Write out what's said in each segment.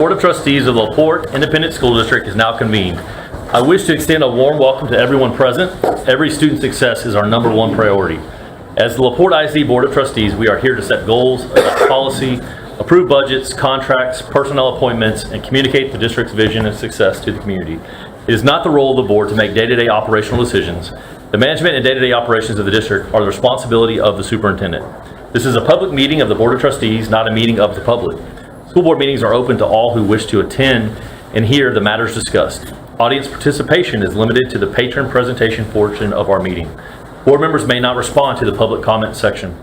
Board of Trustees of La Porte Independent School District is now convened. I wish to extend a warm welcome to everyone present. Every student's success is our number one priority. As the La Porte ISD Board of Trustees, we are here to set goals, adopt policy, approve budgets, contracts, personnel appointments, and communicate the district's vision and success to the community. It is not the role of the board to make day-to-day operational decisions. The management and day-to-day operations of the district are the responsibility of the superintendent. This is a public meeting of the Board of Trustees, not a meeting of the public. School board meetings are open to all who wish to attend and hear the matters discussed. Audience participation is limited to the patron presentation portion of our meeting. Board members may not respond to the public comment section.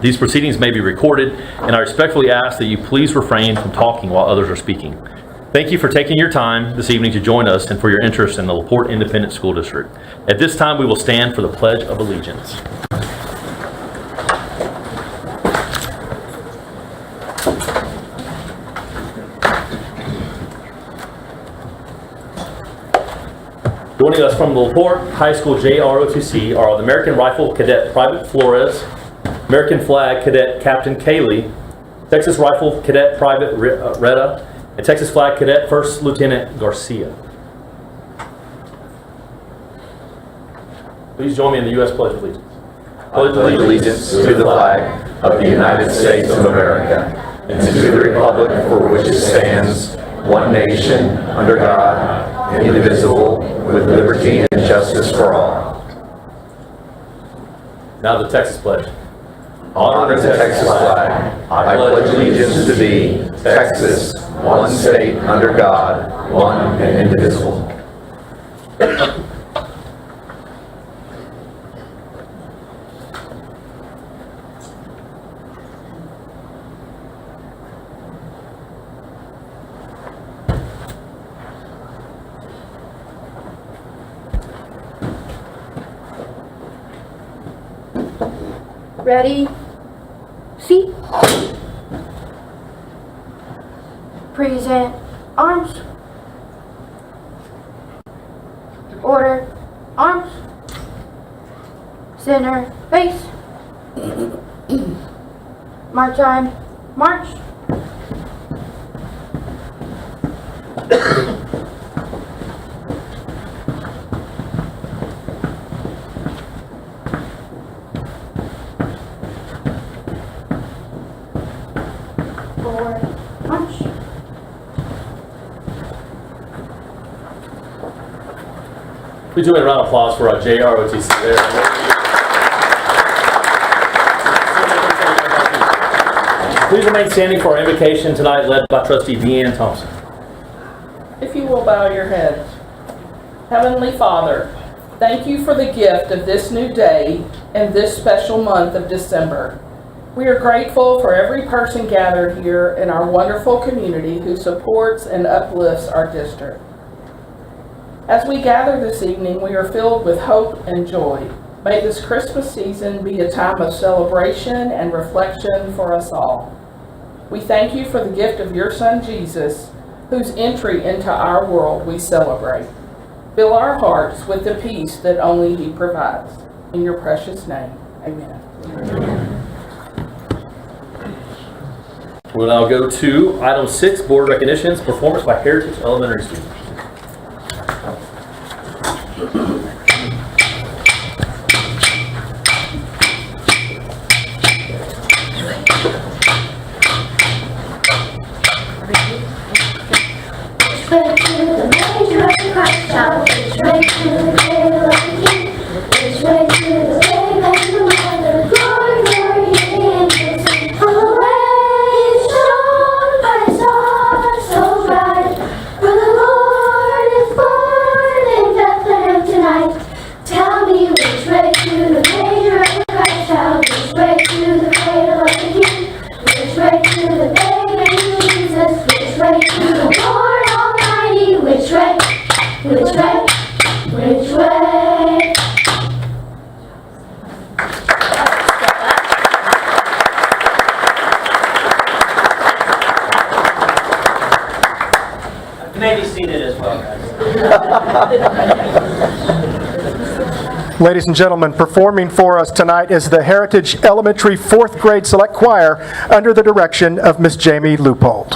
These proceedings may be recorded, and I respectfully ask that you please refrain from talking while others are speaking. Thank you for taking your time this evening to join us and for your interest in the La Porte Independent School District. At this time, we will stand for the Pledge of Allegiance. Joining us from the La Porte High School JROTC are the American Rifle Cadet Private Flores, American Flag Cadet Captain Kaylee, Texas Rifle Cadet Private Retta, and Texas Flag Cadet First Lieutenant Garcia. Please join me in the U.S. Pledge of Allegiance. I pledge allegiance to the flag of the United States of America and to the republic for which it stands, one nation, under God, indivisible, with liberty and justice for all. Now the Texas Pledge. Honor the Texas flag. I pledge allegiance to thee, Texas, one state under God, one and indivisible. Ready? See? Present arms. Order arms. Center face. March time. March. Please do a round of applause for our JROTC there. Please remain standing for our invocation tonight, led by Trustee Deanne Thompson. If you will bow your heads. Heavenly Father, thank you for the gift of this new day and this special month of December. We are grateful for every person gathered here in our wonderful community who supports and uplifts our district. As we gather this evening, we are filled with hope and joy. May this Christmas season be a time of celebration and reflection for us all. We thank you for the gift of your Son, Jesus, whose entry into our world we celebrate. Fill our hearts with the peace that only He provides. In your precious name, amen. We'll now go to item 6, board recognitions, performance by Heritage Elementary students. Ladies and gentlemen, performing for us tonight is the Heritage Elementary 4th grade select choir under the direction of Miss Jamie Leupold.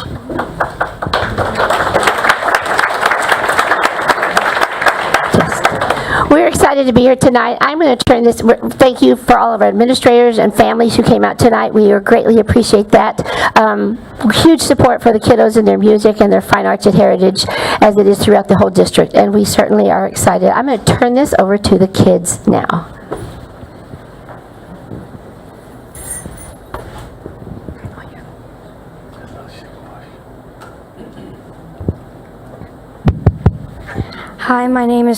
excited to be here tonight. I'm going to turn this, thank you for all of our administrators and families who came out tonight. We greatly appreciate that. Huge support for the kiddos and their music and their fine arts at Heritage, as it is throughout the whole district, and we certainly are excited. I'm going to turn this over to the kids now. Hi, my name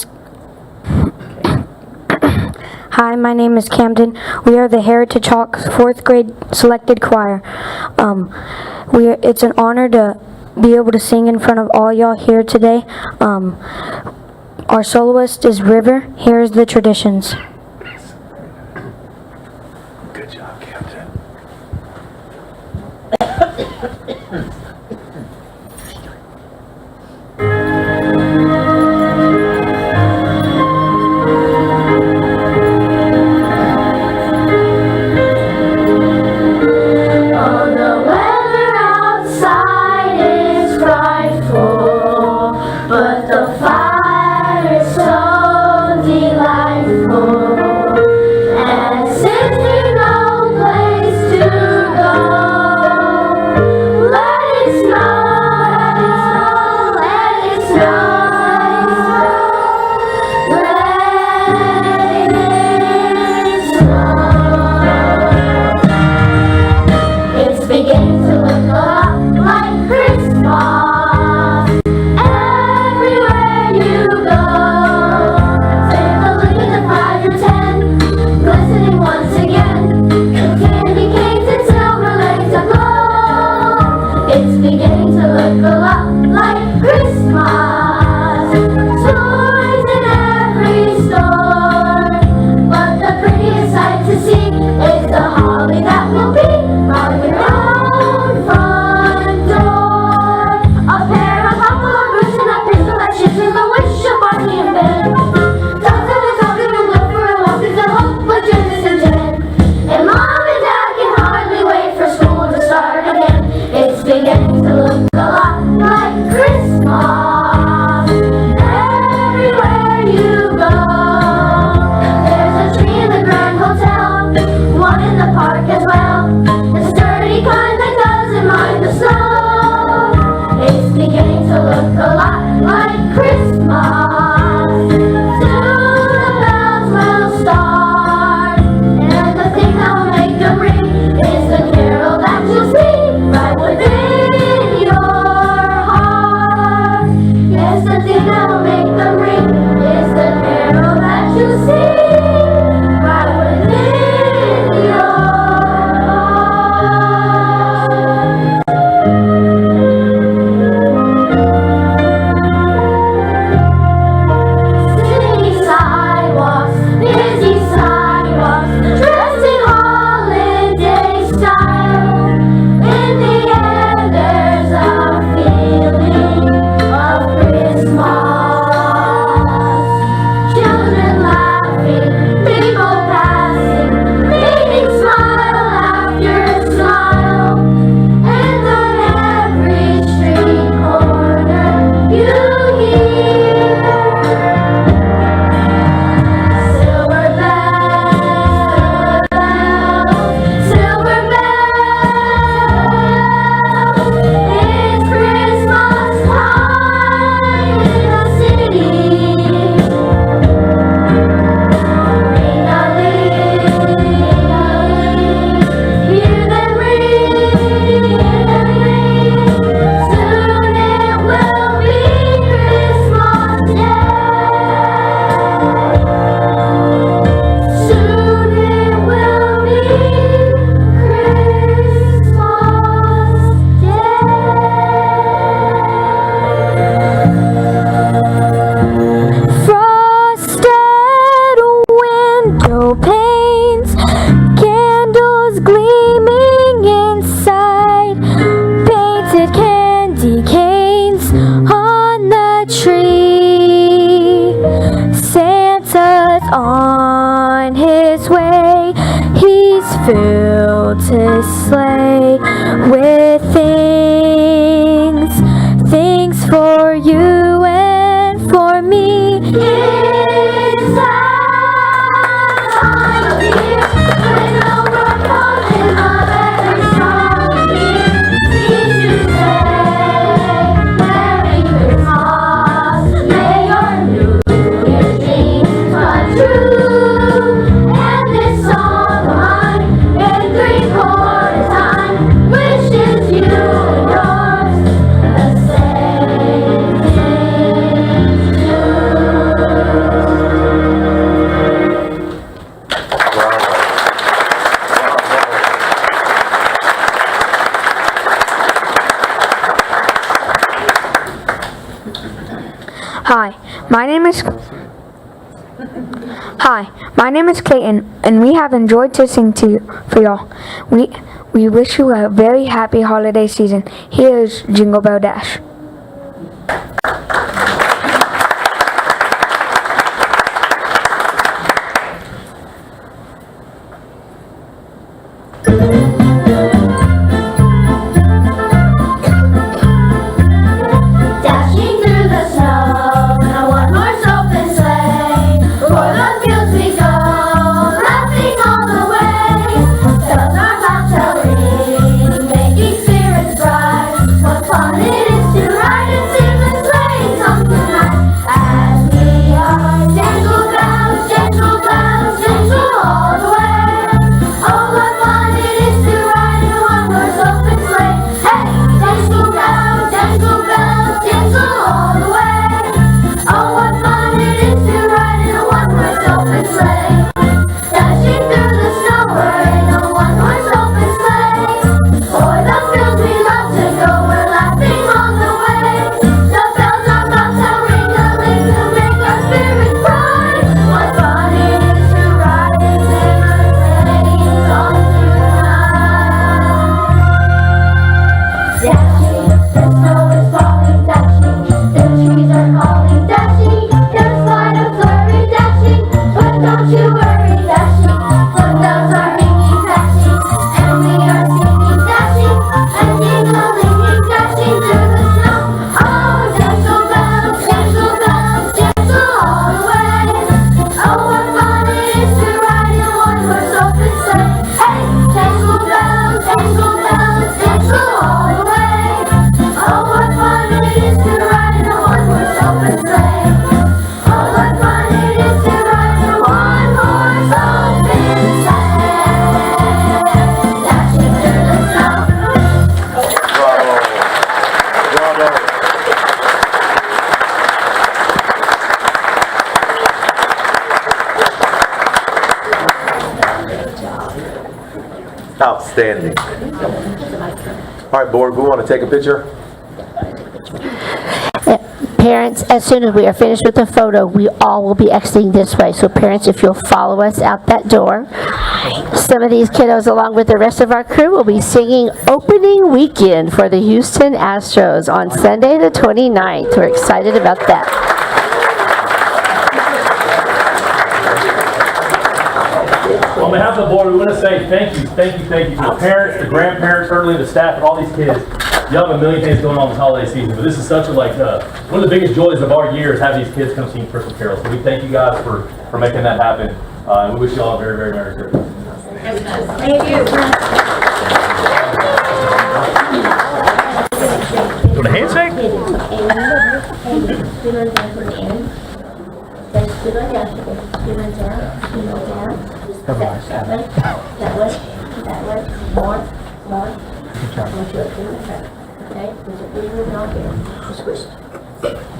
is Camden. We are the Heritage Hawks 4th grade selected choir. It's an honor to be able to sing in front of all y'all here today. Our soloist is River. Here's the traditions. Good job, Captain. filled his sleigh with things for you and for me. Inside Hi, my name is Clayton, and we have enjoyed listening to you for y'all. We wish you a very happy holiday season. Here is Jingle Bell Dash. Dashing through the snow in a one-horse open sleigh. O'er the fields we go, laughing all the way. Bells are bobtailing, making spirits bright. What fun it is to ride and sing the sleighing song tonight. As we are jingle bells, jingle bells, jingle all the way. Oh, what fun it is to ride in a one-horse open sleigh. Hey, jingle bells, jingle bells, jingle all the way. Oh, what fun it is to ride in a one-horse open sleigh. Dashing through the snow, we're in a one-horse open sleigh. O'er the fields we love to go, we're laughing on the way. The bells are about to ring-a-ling to make our spirits bright. What fun it is to ride and sing a sleighing song tonight. Dashing, the snow is falling, dashing, the trees are calling, dashing, there's quite a flurry, dashing, but don't you worry, dashing, the bells are ringing, dashing, and we are singing, dashing, and jingling, dashing through the snow. Oh, jingle bells, jingle bells, jingle all the way. Oh, what fun it is to ride in a one-horse open sleigh. Hey, jingle bells, jingle bells, jingle all the way. Oh, what fun it is to ride in a one-horse open sleigh. Oh, what fun it is to ride in a one-horse open sleigh. Dashing through the snow. Outstanding. All right, board, we want to take a picture. Parents, as soon as we are finished with the photo, we all will be exiting this way. So parents, if you'll follow us out that door. Some of these kiddos, along with the rest of our crew, will be singing opening weekend for the Houston Astros on Sunday the 29th. We're excited about that. On behalf of the board, we want to say thank you to the parents, the grandparents, certainly the staff, and all these kids. You have a million things going on this holiday season, but this is such a one of the biggest joys of our year is having these kids come sing Christmas carols. So we thank you guys for making that happen, and we wish you all a very, very Merry Christmas. Thank you. Want a handshake?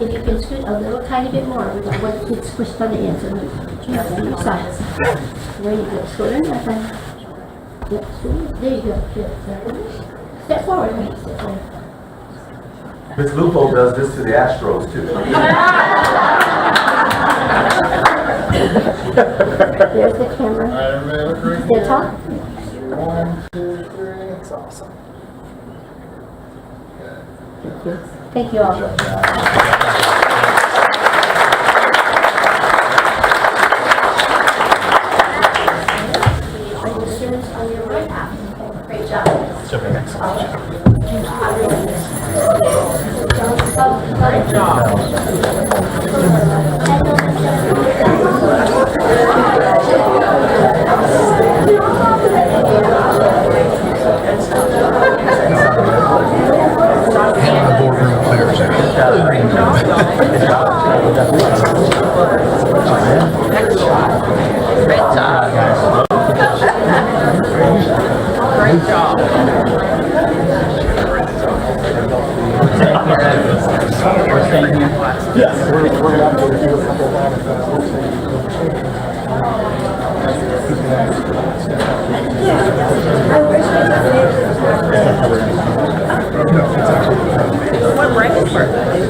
If you can scoot a little tiny bit more, we don't want it squished on the ends. So you sides. There you go. Scoot in that time. Yep, scoot. There you go. Good. Step forward. Step forward. Ms. Lupo does this to the Astros, too. There's the camera. Stand tall. 1, 2, 3. That's awesome. Thank you all. Great job. Great job.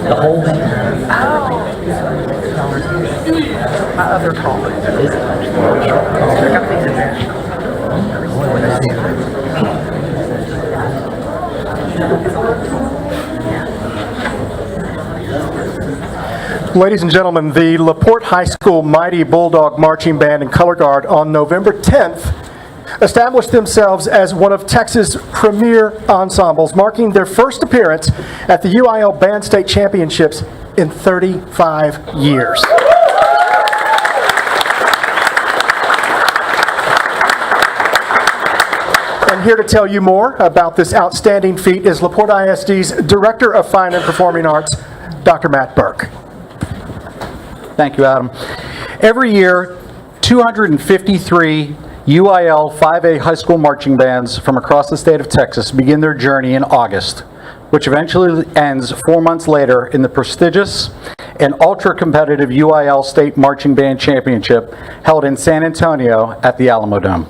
The whole thing? other call. I got these in Ladies and gentlemen, the LaPorte High School Mighty Bulldog Marching Band and Color Guard on November 10th established themselves as one of Texas' premier ensembles, marking their first appearance at the UIL Band State Championships in 35 years. And here to tell you more about this outstanding feat is LaPorte ISD's Director of Fine and Performing Arts, Dr. Matt Burke. Thank you, Adam. Every year, 253 UIL 5A high school marching bands from across the state of Texas begin their journey in August, which eventually ends 4 months later in the prestigious and ultra-competitive UIL State Marching Band Championship held in San Antonio at the Alamo Dome.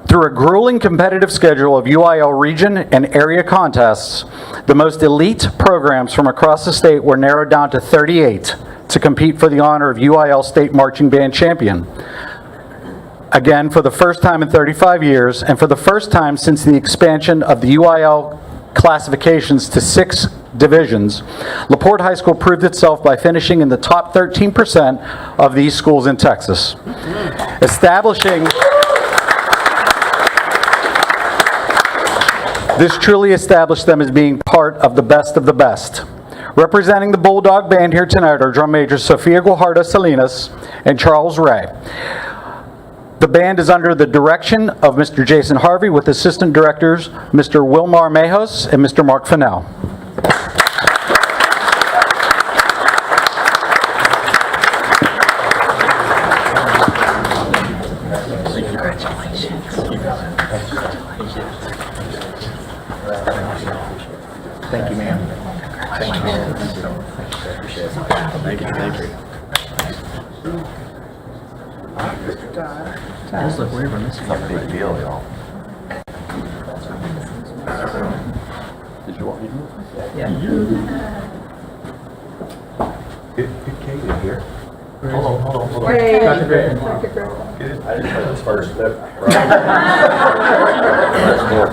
Through a grueling competitive schedule of UIL region and area contests, the most elite programs from across the state were narrowed down to 38 to compete for the honor of UIL State Marching Band Champion. Again, for the first time in 35 years, and for the first time since the expansion of the UIL classifications to 6 divisions, LaPorte High School proved itself by finishing in the top 13% of these schools in Texas. This truly established them as being part of the best of the best. Representing the Bulldog Band here tonight are drum majors Sofia Guajardo Salinas and Charles Ray. The band is under the direction of Mr. Jason Harvey with assistant directors Mr. Wilmar Mejos and Mr. Mark Fennell. Thank you, ma'am. Thank you. Thank you. Thank you. Look, we're this is a big deal, y'all. Did you want me to move? Yeah. Good Kate in here. Hold on. Hey. Dr. Griffin. I didn't play this first. That's more.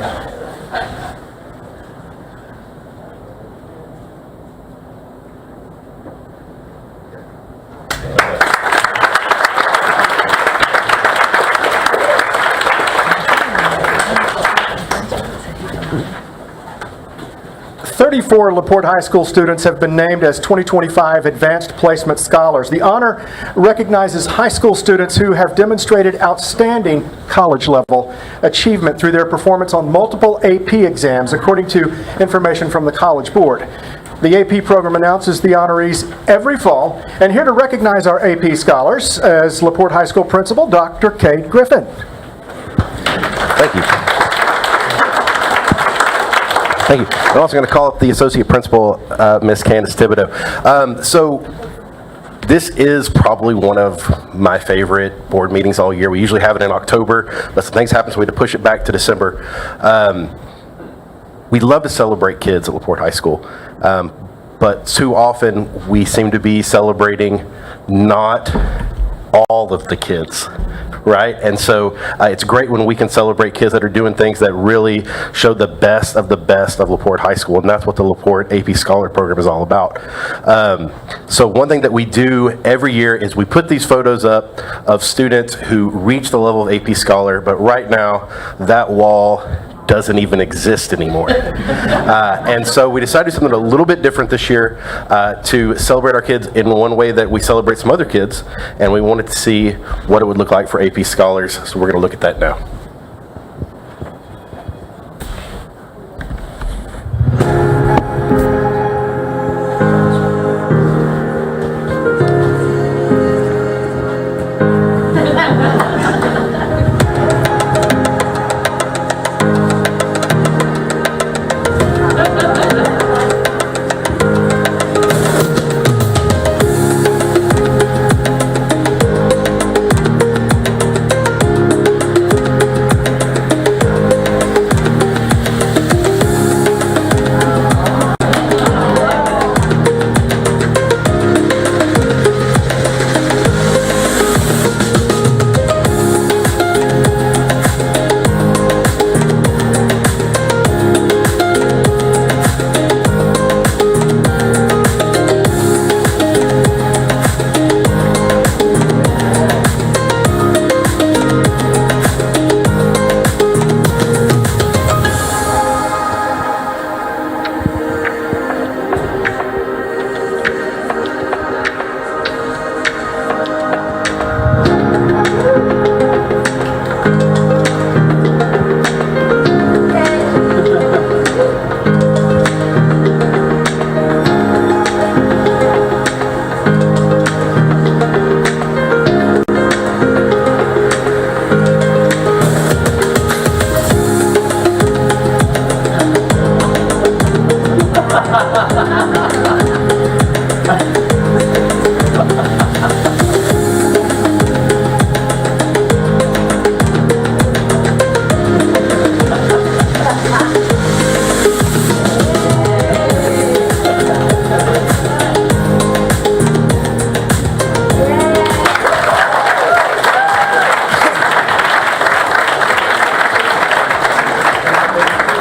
34 LaPorte High School students have been named as 2025 Advanced Placement Scholars. The honor recognizes high school students who have demonstrated outstanding college-level achievement through their performance on multiple AP exams, according to information from the College Board. The AP program announces the honorees every fall, and here to recognize our AP scholars is LaPorte High School Principal Dr. Kate Griffin. Thank you. Thank you. I'm also going to call up the Associate Principal, Miss Candace Thibodeau. So this is probably one of my favorite board meetings all year. We usually have it in October, but some things happen, so we had to push it back to December. We love to celebrate kids at LaPorte High School, but too often we seem to be celebrating not all of the kids, right? And so it's great when we can celebrate kids that are doing things that really show the best of LaPorte High School, and that's what the LaPorte AP Scholar Program is all about. So one thing that we do every year is we put these photos up of students who reach the level of AP Scholar, but right now that wall doesn't even exist anymore. And so we decided to do something a little bit different this year to celebrate our kids in one way that we celebrate some other kids, and we wanted to see what it would look like for AP Scholars, so we're going to look at that now.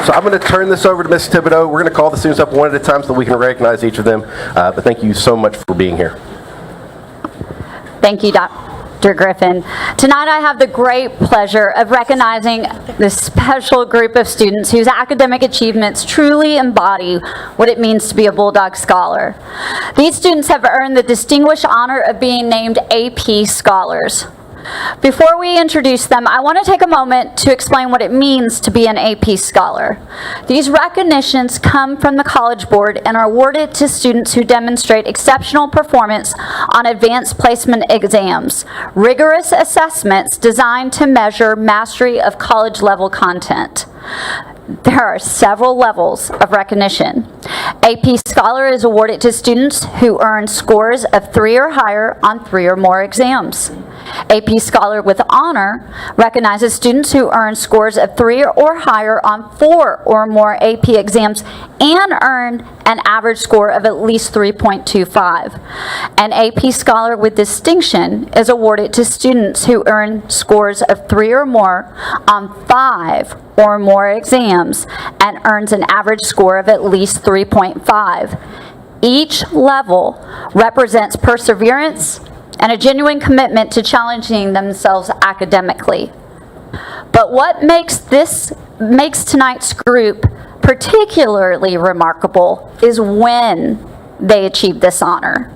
So I'm going to turn this over to Ms. Thibodeau. We're going to call the students up one at a time so that we can recognize each of them. But thank you so much for being here. Thank you, Dr. Griffin. Tonight I have the great pleasure of recognizing this special group of students whose academic achievements truly embody what it means to be a Bulldog Scholar. These students have earned the distinguished honor of being named AP Scholars. Before we introduce them, I want to take a moment to explain what it means to be an AP Scholar. These recognitions come from the College Board and are awarded to students who demonstrate exceptional performance on advanced placement exams, rigorous assessments designed to measure mastery of college-level content. There are several levels of recognition. AP Scholar is awarded to students who earn scores of 3 or higher on 3 or more exams. AP Scholar with Honor recognizes students who earn scores of 3 or higher on 4 or more AP exams and earn an average score of at least 3.25. An AP Scholar with Distinction is awarded to students who earn scores of 3 or more on 5 or more exams and earns an average score of at least 3.5. Each level represents perseverance and a genuine commitment to challenging themselves academically. But what makes tonight's group particularly remarkable is when they achieve this honor.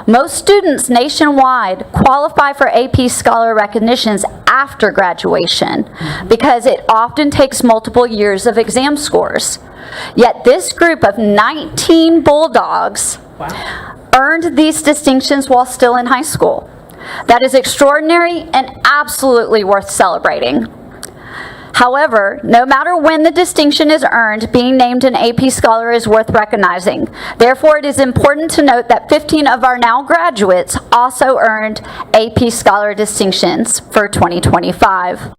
Most students nationwide qualify for AP Scholar recognitions after graduation because it often takes multiple years of exam scores. Yet this group of 19 Bulldogs earned these distinctions while still in high school. That is extraordinary and absolutely worth celebrating. However, no matter when the distinction is earned, being named an AP Scholar is worth recognizing. Therefore, it is important to note that 15 of our now graduates also earned AP Scholar distinctions for 2025.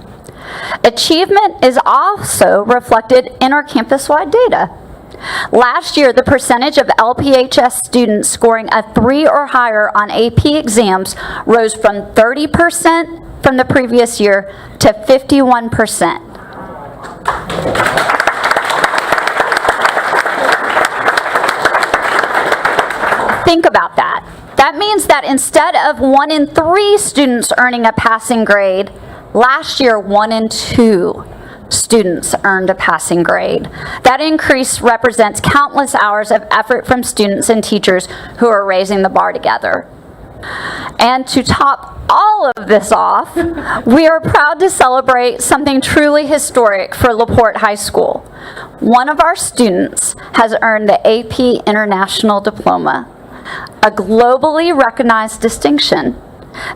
Achievement is also reflected in our campus-wide data. Last year, the percentage of LPHS students scoring a 3 or higher on AP exams rose from 30% from the previous year to 51%. Think about that. That means that instead of 1 in 3 students earning a passing grade, last year 1 in 2 students earned a passing grade. That increase represents countless hours of effort from students and teachers who are raising the bar together. And to top all of this off, we are proud to celebrate something truly historic for LaPorte High School. One of our students has earned the AP International Diploma, a globally recognized distinction.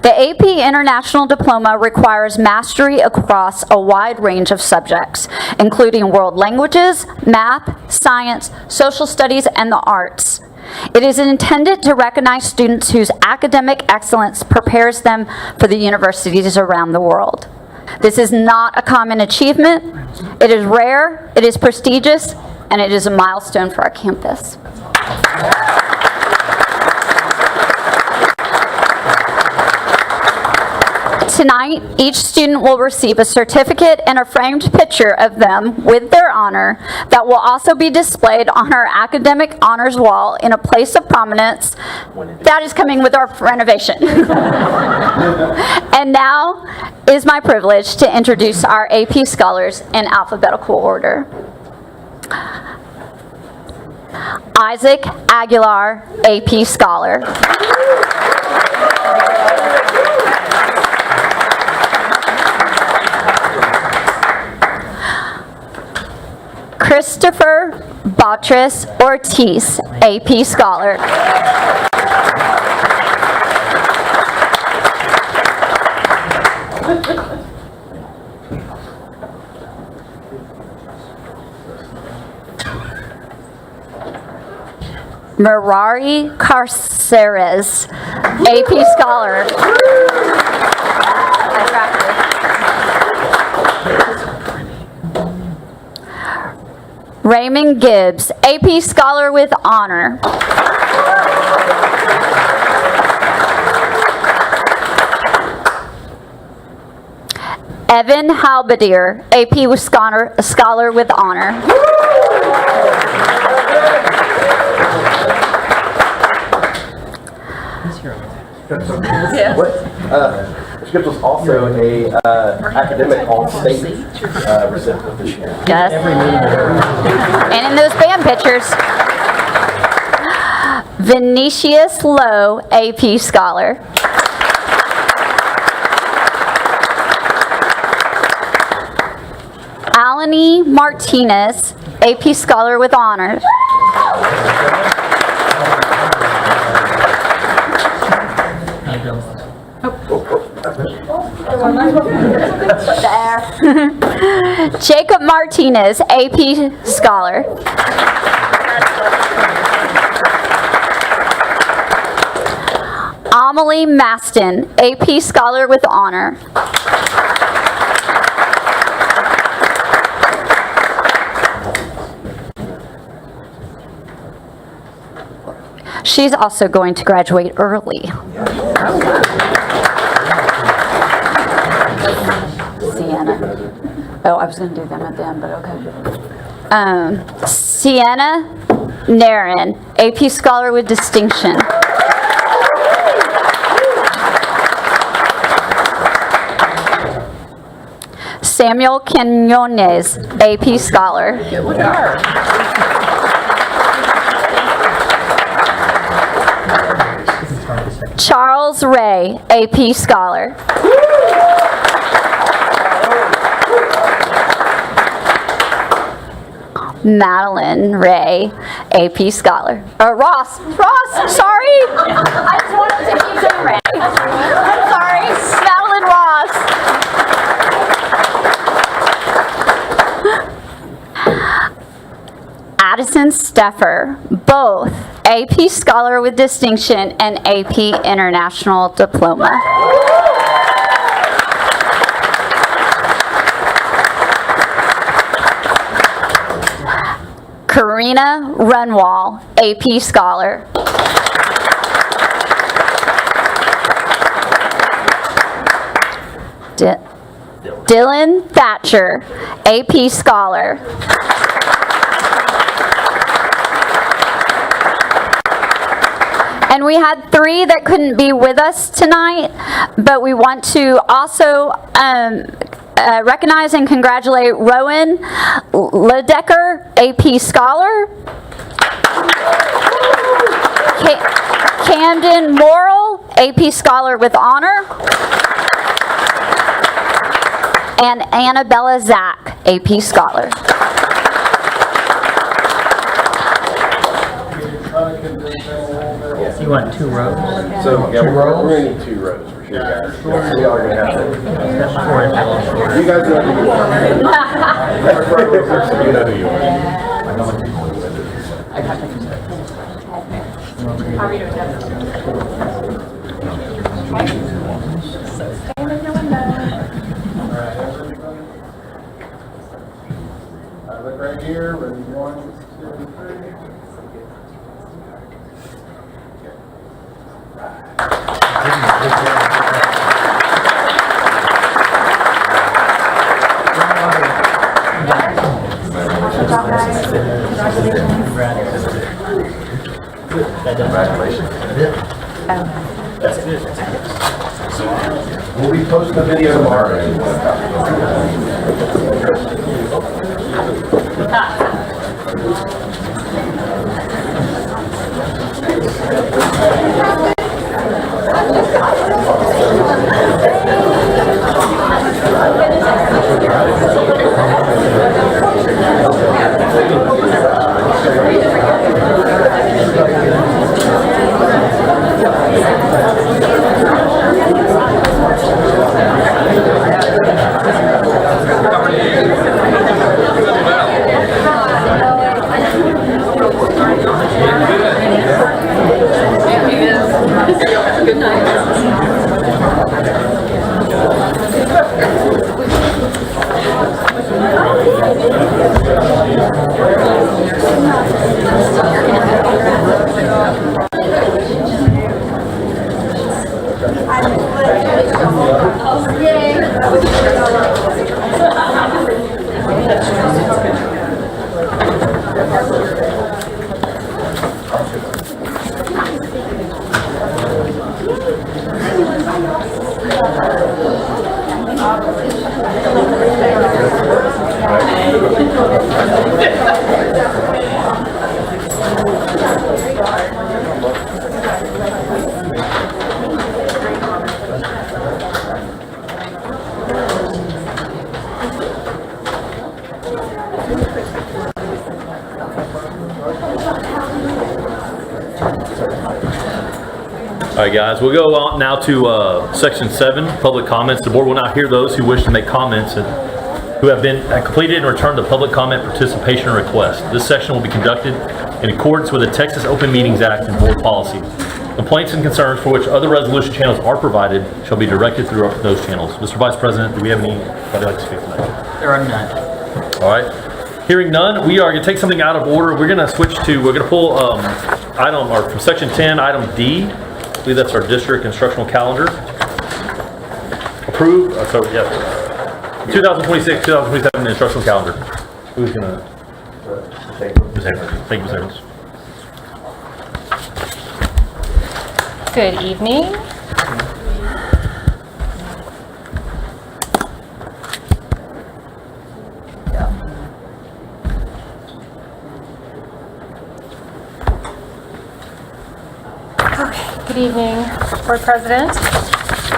The AP International Diploma requires mastery across a wide range of subjects, including world languages, math, science, social studies, and the arts. It is intended to recognize students whose academic excellence prepares them for the universities around the world. This is not a common achievement. It is rare, it is prestigious, and it is a milestone for our campus. Tonight, each student will receive a certificate and a framed picture of them with their honor that will also be displayed on our academic honors wall in a place of prominence that is coming with our renovation. And now is my privilege to introduce our AP Scholars in alphabetical order. Isaac Aguilar, AP Scholar. Christopher Bautris Ortiz, AP Scholar. Mirari Carceres, AP Scholar. Raymond Gibbs, AP Scholar with Honor. Evan Halbadier, AP Scholar with Honor. Scripps was also a academic all-state recipient this year. Yes. And in those band pictures, Vinicius Lowe, AP Scholar. Alani Martinez, AP Scholar with Honors. There. Jacob Martinez, AP Scholar. Amelie Maston, AP Scholar with Honor. She's also going to graduate early. Sienna. Oh, I was going to do them at the end, but okay. Sienna Narin, AP Scholar with Distinction. Samuel Quinones, AP Scholar. Charles Ray, AP Scholar. Madeline Ray, AP Scholar. Ross, sorry. I just wanted to keep saying Ray. I'm sorry, Madeline Ross. Addison Steffer, both AP Scholar with Distinction and AP International Diploma. Karina Runwall, AP Scholar. Dylan Thatcher, AP Scholar. And we had 3 that couldn't be with us tonight, but we want to also recognize and congratulate Rowan Ledecker, AP Scholar. Camden Morrill, AP Scholar with Honor. And Annabella Zack, AP Scholar. You want 2 rows? So, yeah, we're going to need 2 rows for sure, guys. We are going to have to. You guys know who you are. You know who you are. Look right here, ready, 1, 2, 3. Congratulations. That's good. We'll be posting the video tomorrow. All right, guys, we'll go on now to section 7, public comments. The board will now hear those who wish to make comments and who have been completed and returned the public comment participation request. This section will be conducted in accordance with the Texas Open Meetings Act and board policy. Complaints and concerns for which other resolution channels are provided shall be directed through those channels. Mr. Vice President, do we have anybody like to speak tonight? There are none. All right. Hearing none, we are going to take something out of order. We're going to pull from section 10, item D. I believe that's our district instructional calendar. Approve, 2026, 2027 instructional calendar. Who's going to? Ms. Harris. Thank you, Ms. Harris. Good evening. Good evening, Board President,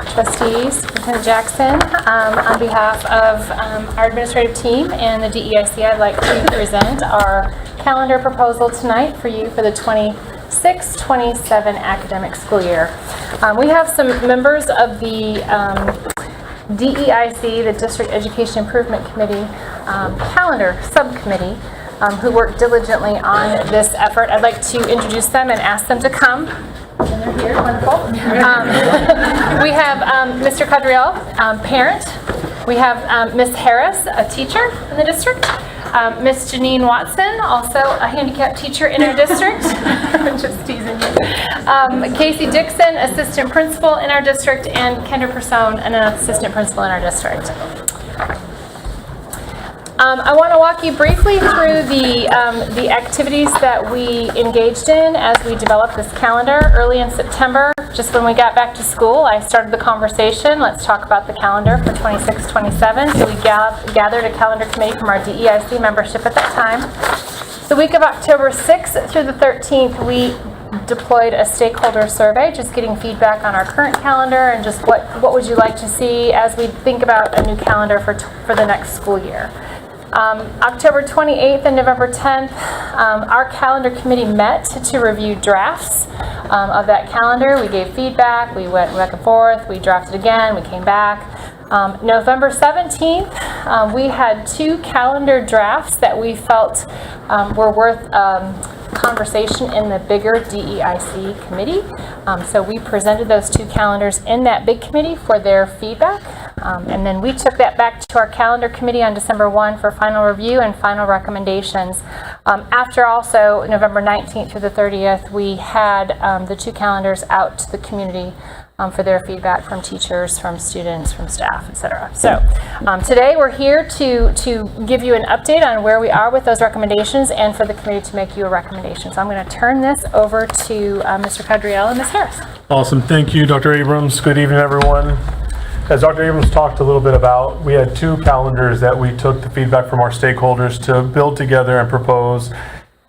Trustees, Superintendent Jackson. On behalf of our administrative team and the DEIC, I'd like to present our calendar proposal tonight for you for the 26-27 academic school year. We have some members of the DEIC, the District Education Improvement Committee calendar subcommittee, who worked diligently on this effort. I'd like to introduce them and ask them to come. And they're here, wonderful. We have Mr. Cadriel, parent. We have Ms. Harris, a teacher in the district. Ms. Janine Watson, also a handicapped teacher in our district. Just teasing you. Casey Dixon, assistant principal in our district, and Kendra Persone, an assistant principal in our district. I want to walk you briefly through the activities that we engaged in as we developed this calendar early in September. Just when we got back to school, I started the conversation. Let's talk about the calendar for 26-27. So we gathered a calendar committee from our DEIC membership at that time. The week of October 6th through the 13th, we deployed a stakeholder survey, just getting feedback on our current calendar and just what would you like to see as we think about a new calendar for the next school year. October 28th and November 10th, our calendar committee met to review drafts of that calendar. We gave feedback, we went back and forth, we drafted again, we came back. November 17th, we had 2 calendar drafts that we felt were worth conversation in the bigger DEIC committee. So we presented those 2 calendars in that big committee for their feedback. And then we took that back to our calendar committee on December 1 for final review and final recommendations. After also November 19th through the 30th, we had the 2 calendars out to the community for their feedback from teachers, from students, from staff, etc. So today we're here to give you an update on where we are with those recommendations and for the committee to make you a recommendation. So I'm going to turn this over to Mr. Cadriel and Ms. Harris. Awesome. Thank you, Dr. Abrams. Good evening, everyone. As Dr. Abrams talked a little bit about, we had 2 calendars that we took the feedback from our stakeholders to build together and propose.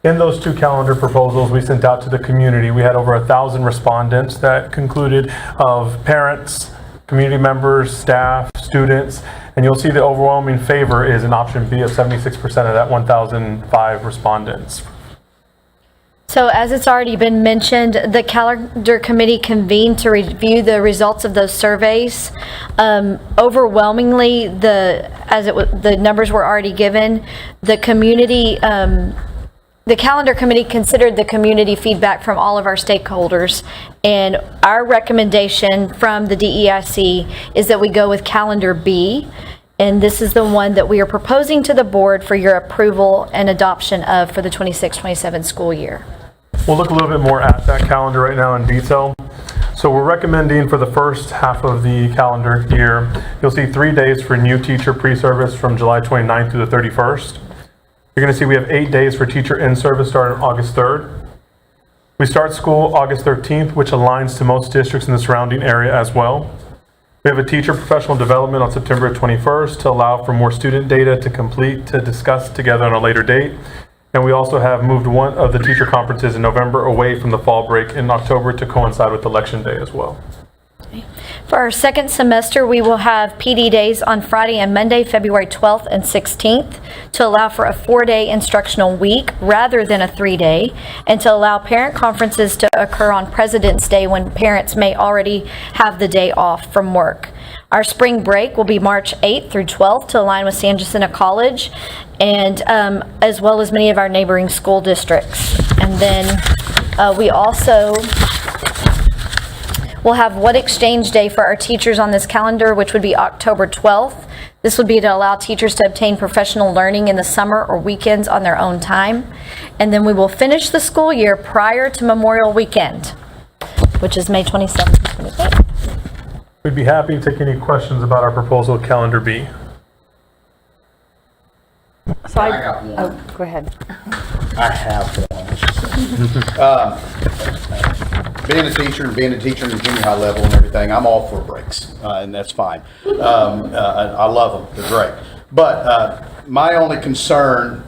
In those 2 calendar proposals we sent out to the community, we had over 1,000 respondents that concluded of parents, community members, staff, students, and you'll see the overwhelming favor is in option B of 76% of that 1,005 respondents. So as it's already been mentioned, the calendar committee convened to review the results of those surveys. Overwhelmingly, the numbers were already given. The community, the calendar committee considered the community feedback from all of our stakeholders, and our recommendation from the DEIC is that we go with calendar B. And this is the one that we are proposing to the board for your approval and adoption of for the 26-27 school year. We'll look a little bit more at that calendar right now in detail. So we're recommending for the first half of the calendar year, you'll see 3 days for new teacher pre-service from July 29th to the 31st. You're going to see we have 8 days for teacher in-service starting August 3rd. We start school August 13th, which aligns to most districts in the surrounding area as well. We have a teacher professional development on September 21st to allow for more student data to complete to discuss together on a later date. And we also have moved one of the teacher conferences in November away from the fall break in October to coincide with Election Day as well. For our second semester, we will have PD days on Friday and Monday, February 12th and 16th, to allow for a 4-day instructional week rather than a 3-day, and to allow parent conferences to occur on President's Day when parents may already have the day off from work. Our spring break will be March 8th through 12th to align with San Jacinto College, and as well as many of our neighboring school districts. And then we also we'll have What Exchange Day for our teachers on this calendar, which would be October 12th. This would be to allow teachers to obtain professional learning in the summer or weekends on their own time. And then we will finish the school year prior to Memorial Weekend, which is May 27th and 28th. We'd be happy to take any questions about our proposal calendar B. So I got one. Oh, go ahead. I have one. Being a teacher in the junior high level and everything, I'm all for breaks, and that's fine. I love them, they're great. But my only concern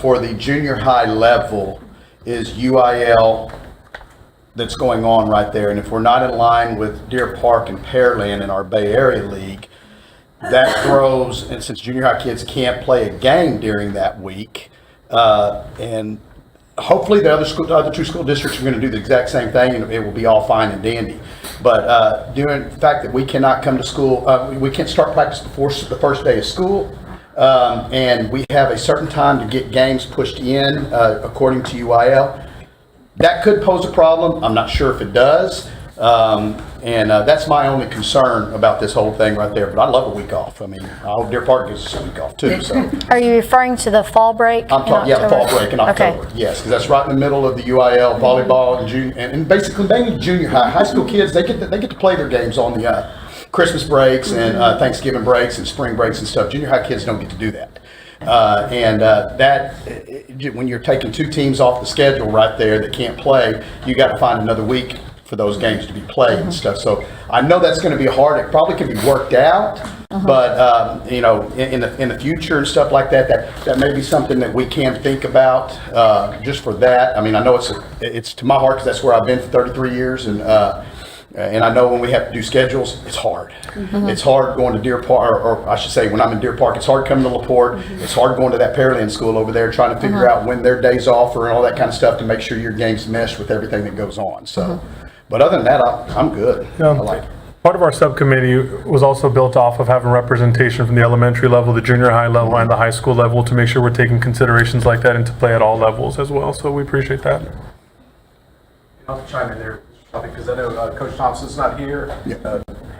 for the junior high level is UIL that's going on right there. And if we're not in line with Deer Park and Pearland in our Bay Area League, that throws, and since junior high kids can't play a game during that week, and hopefully the other two school districts are going to do the exact same thing, and it will be all fine and dandy. But during the fact that we cannot come to school, we can't start practice before the first day of school, and we have a certain time to get games pushed in according to UIL, that could pose a problem. I'm not sure if it does. And that's my only concern about this whole thing right there. But I love a week off. I mean, I hope Deer Park gives us a week off too. So Are you referring to the fall break? I'm talking, yeah, the fall break in October. Okay. Yes, because that's right in the middle of the UIL volleyball and junior, and basically mainly junior high school kids. They get to play their games on the Christmas breaks and Thanksgiving breaks and spring breaks and stuff. Junior high kids don't get to do that. When you're taking two teams off the schedule right there that can't play, you got to find another week for those games to be played and stuff. So I know that's going to be hard. It probably can be worked out, but in the future and stuff like that may be something that we can think about just for that. I mean, I know it's to my heart because that's where I've been for 33 years, and I know when we have to do schedules, it's hard. It's hard going to Deer Park, or I should say, when I'm in Deer Park, it's hard coming to LaPorte. It's hard going to that Pearland school over there, trying to figure out when their days off are and all that kind of stuff to make sure your games mesh with everything that goes on. So. But other than that, I'm good. Yeah. I like it. Part of our subcommittee was also built off of having representation from the elementary level, the junior high level, and the high school level to make sure we're taking considerations like that into play at all levels as well. So we appreciate that. I'll chime in there, because I know Coach Thompson's not here,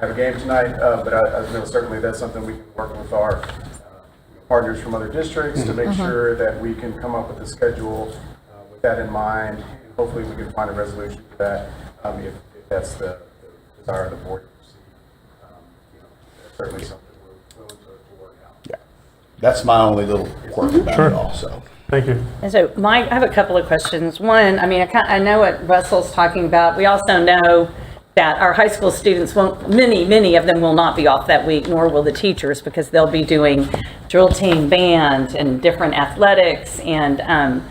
have a game tonight, but I know certainly that's something we can work with our partners from other districts to make sure that we can come up with a schedule with that in mind. Hopefully we can find a resolution to that if that's the desire of the board to proceed. That's certainly something we're willing to work out. Yeah, that's my only little quirk about it also. Thank you. And so I have a couple of questions. One, I mean, I know what Russell's talking about. We also know that our high school students won't, many of them will not be off that week, nor will the teachers, because they'll be doing drill team, band, and different athletics, and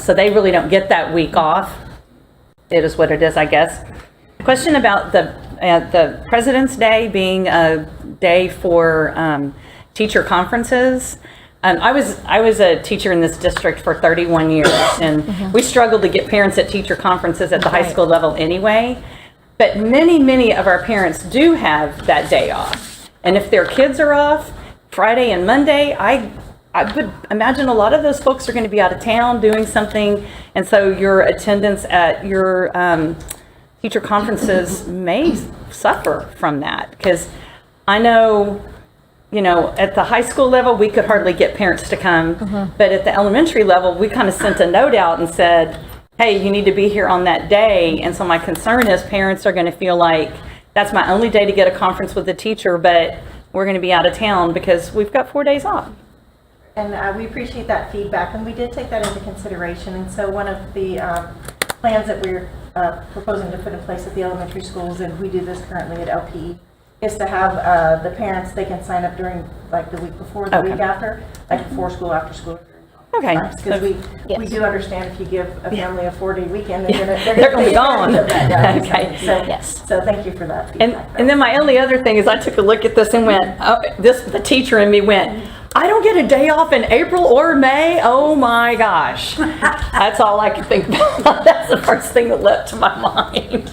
so they really don't get that week off. It is what it is, I guess. Question about the President's Day being a day for teacher conferences. I was a teacher in this district for 31 years, and we struggled to get parents at teacher conferences at the high school level anyway. But many of our parents do have that day off. And if their kids are off Friday and Monday, I would imagine a lot of those folks are going to be out of town doing something, and so your attendance at your teacher conferences may suffer from that. Because I know, at the high school level, we could hardly get parents to come, but at the elementary level, we kind of sent a note out and said, hey, you need to be here on that day. And so my concern is parents are going to feel like that's my only day to get a conference with the teacher, but we're going to be out of town because we've got 4 days off. And we appreciate that feedback, and we did take that into consideration. And so one of the plans that we're proposing to put in place at the elementary schools, and we do this currently at LPE, is to have the parents, they can sign up during like the week before, the week after, like before school, after school. Okay. Because we do understand if you give a family a 4-day weekend, they're They're gonna be gone. Okay. Okay. So thank you for that feedback. And then my only other thing is I took a look at this and went, oh, the teacher in me went, I don't get a day off in April or May. Oh my gosh. That's all I could think about. That's the first thing that leapt to my mind.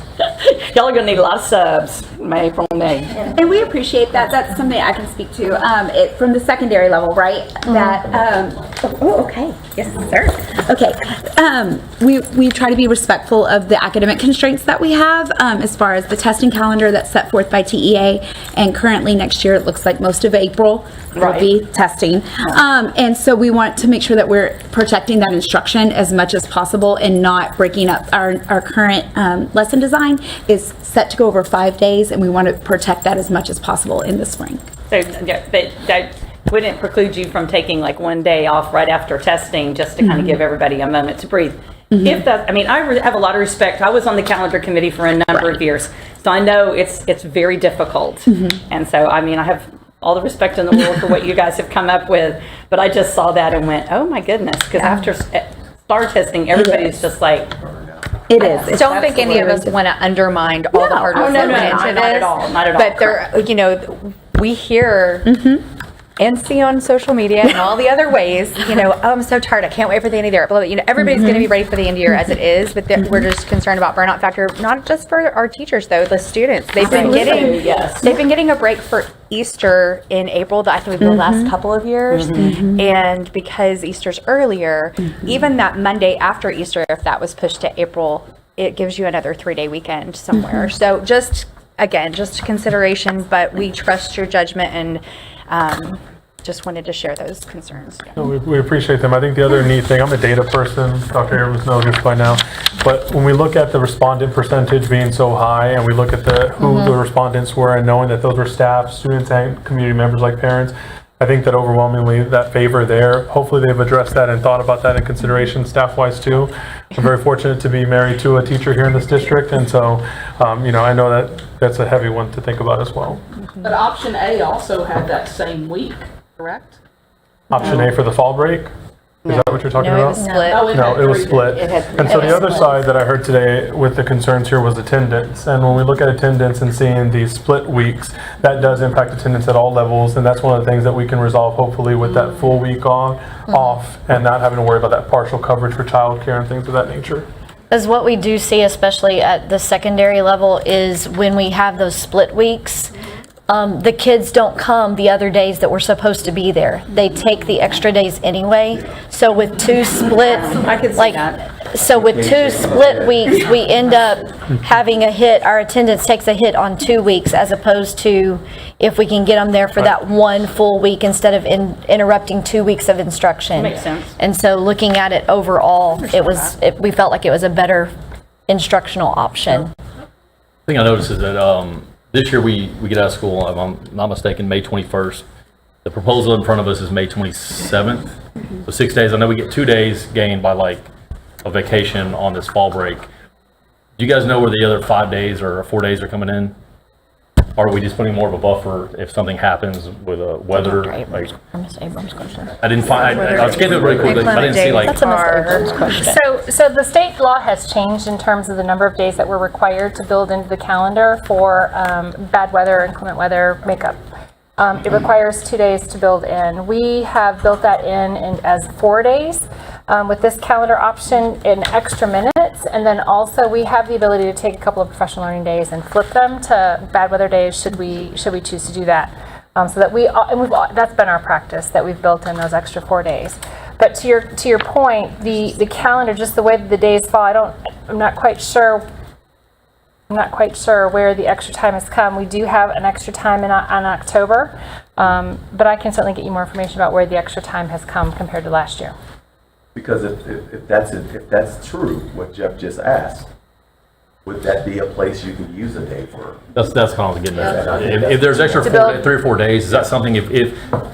Y'all are gonna need a lot of subs in April and May. And we appreciate that. That's something I can speak to from the secondary level, right? That, okay. Yes, sir. Okay. We try to be respectful of the academic constraints that we have as far as the testing calendar that's set forth by TEA. And currently next year, it looks like most of April will be testing. And so we want to make sure that we're protecting that instruction as much as possible and not breaking up our current lesson design is set to go over 5 days, and we want to protect that as much as possible in the spring. So that wouldn't preclude you from taking like one day off right after testing just to kind of give everybody a moment to breathe. If that, I mean, I have a lot of respect. I was on the calendar committee for a number of years, so I know it's very difficult. And so, I mean, I have all the respect in the world for what you guys have come up with, but I just saw that and went, oh my goodness, because after STAR testing, everybody's just like, it is. I don't think any of us want to undermine all the hard work that went into not this. at all, not at all. But there, you know, we hear and see on social media and all the other ways, you know, oh, I'm so tired. I can't wait for the end of the year. Blah, blah, you know, everybody's going to be ready for the end of the year as it is, but we're just concerned about burnout factor, not just for our teachers though, the students. They've been getting a break for Easter in April, I think the last couple of years. And because Easter's earlier, even that Monday after Easter, if that was pushed to April, it gives you another 3-day weekend somewhere. So just consideration, but we trust your judgment and just wanted to share those concerns. No, we appreciate them. I think the other neat thing, I'm a data person, Dr. Abrams knows this by now, but when we look at the respondent percentage being so high and we look at who the respondents were and knowing that those were staff, students, and community members like parents, I think that overwhelmingly that favor there. Hopefully they've addressed that and thought about that in consideration staff-wise too. I'm very fortunate to be married to a teacher here in this district, and so you know, I know that that's a heavy one to think about as well. But option A also had that same week, correct? Option A for the fall break? Is that what you're talking about? It was split. No, it was split. And so the other side that I heard today with the concerns here was attendance. And when we look at attendance and seeing these split weeks, that does impact attendance at all levels. And that's one of the things that we can resolve hopefully with that full week off and not having to worry about that partial coverage for childcare and things of that nature. As what we do see, especially at the secondary level, is when we have those split weeks, the kids don't come the other days that we're supposed to be there. They take the extra days anyway. So with two split, so with 2 split weeks, we end up having a hit. Our attendance takes a hit on 2 weeks, as opposed to if we can get them there for that one full week instead of interrupting 2 weeks of instruction. Makes sense. And so looking at it overall, we felt like it was a better instructional option. The thing I noticed is that this year we get out of school, if I'm not mistaken, May 21st. The proposal in front of us is May 27th. So 6 days. I know we get 2 days gained by like a vacation on this fall break. Do you guys know where the other 5 days or 4 days are coming in? Or are we just putting more of a buffer if something happens with weather? Like, Ms. Abrams' question. I didn't find, I was getting it really quickly, but I didn't see like. That's a Ms. Abrams question. So the state law has changed in terms of the number of days that we're required to build into the calendar for bad weather, inclement weather makeup. It requires 2 days to build in. We have built that in as 4 days. With this calendar option in extra minutes, and then also we have the ability to take a couple of professional learning days and flip them to bad weather days should we choose to do that. So that that's been our practice, that we've built in those extra 4 days. But to your point, the calendar, just the way that the days fall, I'm not quite sure where the extra time has come. We do have an extra time on October, but I can certainly get you more information about where the extra time has come compared to last year. Because if that's true, what Jeff just asked, would that be a place you could use a day for? That's kind of what I was getting at. If there's extra 3 or 4 days, is that something if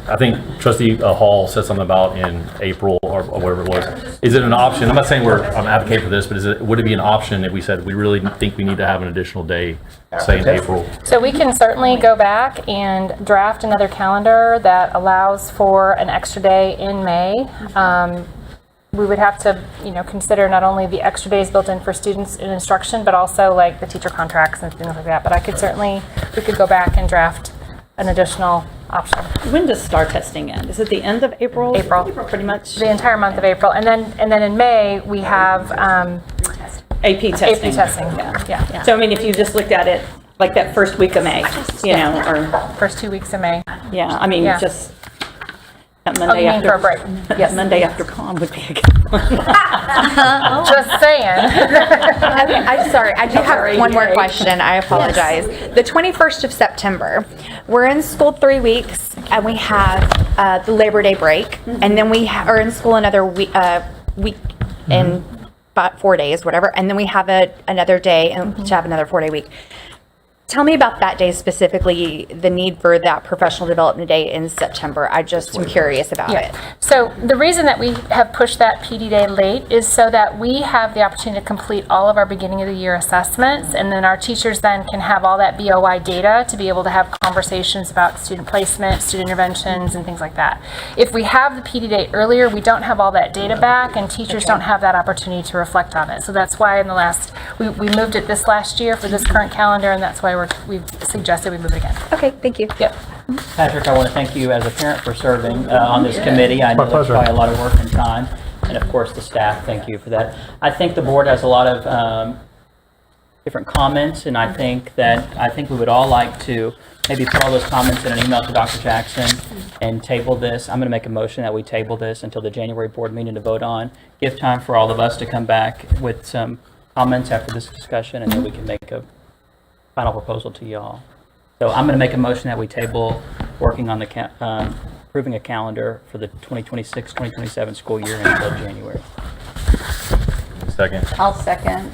I think Trustee Hall said something about in April or whatever it was. Is it an option? I'm not saying I'm advocating for this, but would it be an option if we said we really think we need to have an additional day, say in April? So we can certainly go back and draft another calendar that allows for an extra day in May. We would have to, consider not only the extra days built in for students in instruction, but also like the teacher contracts and things like that. But we could go back and draft an additional option. When does STAR testing end? Is it the end of April? April, pretty much. The entire month of April, and then in May we have AP testing. AP testing. Yeah. So I mean, if you just looked at it like that first week of May, or first 2 weeks of May. Yeah, I mean, Yeah. just that Monday mean after for a break. Yes. Monday after prom would be a good one. Just saying. I'm sorry, I do have one more question. I apologize. The 21st of September, we're in school 3 weeks, and we have the Labor Day break, and then we are in school another week in about 4 days, whatever, and then we have another day and to have another 4-day week. Tell me about that day specifically, the need for that professional development day in September. I just am curious about it. So the reason that we have pushed that PD day late is so that we have the opportunity to complete all of our beginning of the year assessments, and then our teachers then can have all that BOI data to be able to have conversations about student placement, student interventions, and things like that. If we have the PD day earlier, we don't have all that data back, and teachers don't have that opportunity to reflect on it. So that's why we moved it this last year for this current calendar, and that's why we've suggested we move it again. Okay, thank you. Yep. Patrick, I want to thank you as a parent for serving on this committee. I know it's probably a lot of work and time. And of course, the staff, thank you for that. I think the board has a lot of different comments, and I think we would all like to maybe put all those comments in an email to Dr. Jackson and table this. I'm going to make a motion that we table this until the January board meeting to vote on. Give time for all of us to come back with some comments after this discussion, and then we can make a final proposal to y'all. So I'm going to make a motion that we table working on approving a calendar for the 2026-2027 school year until January. Second. I'll second.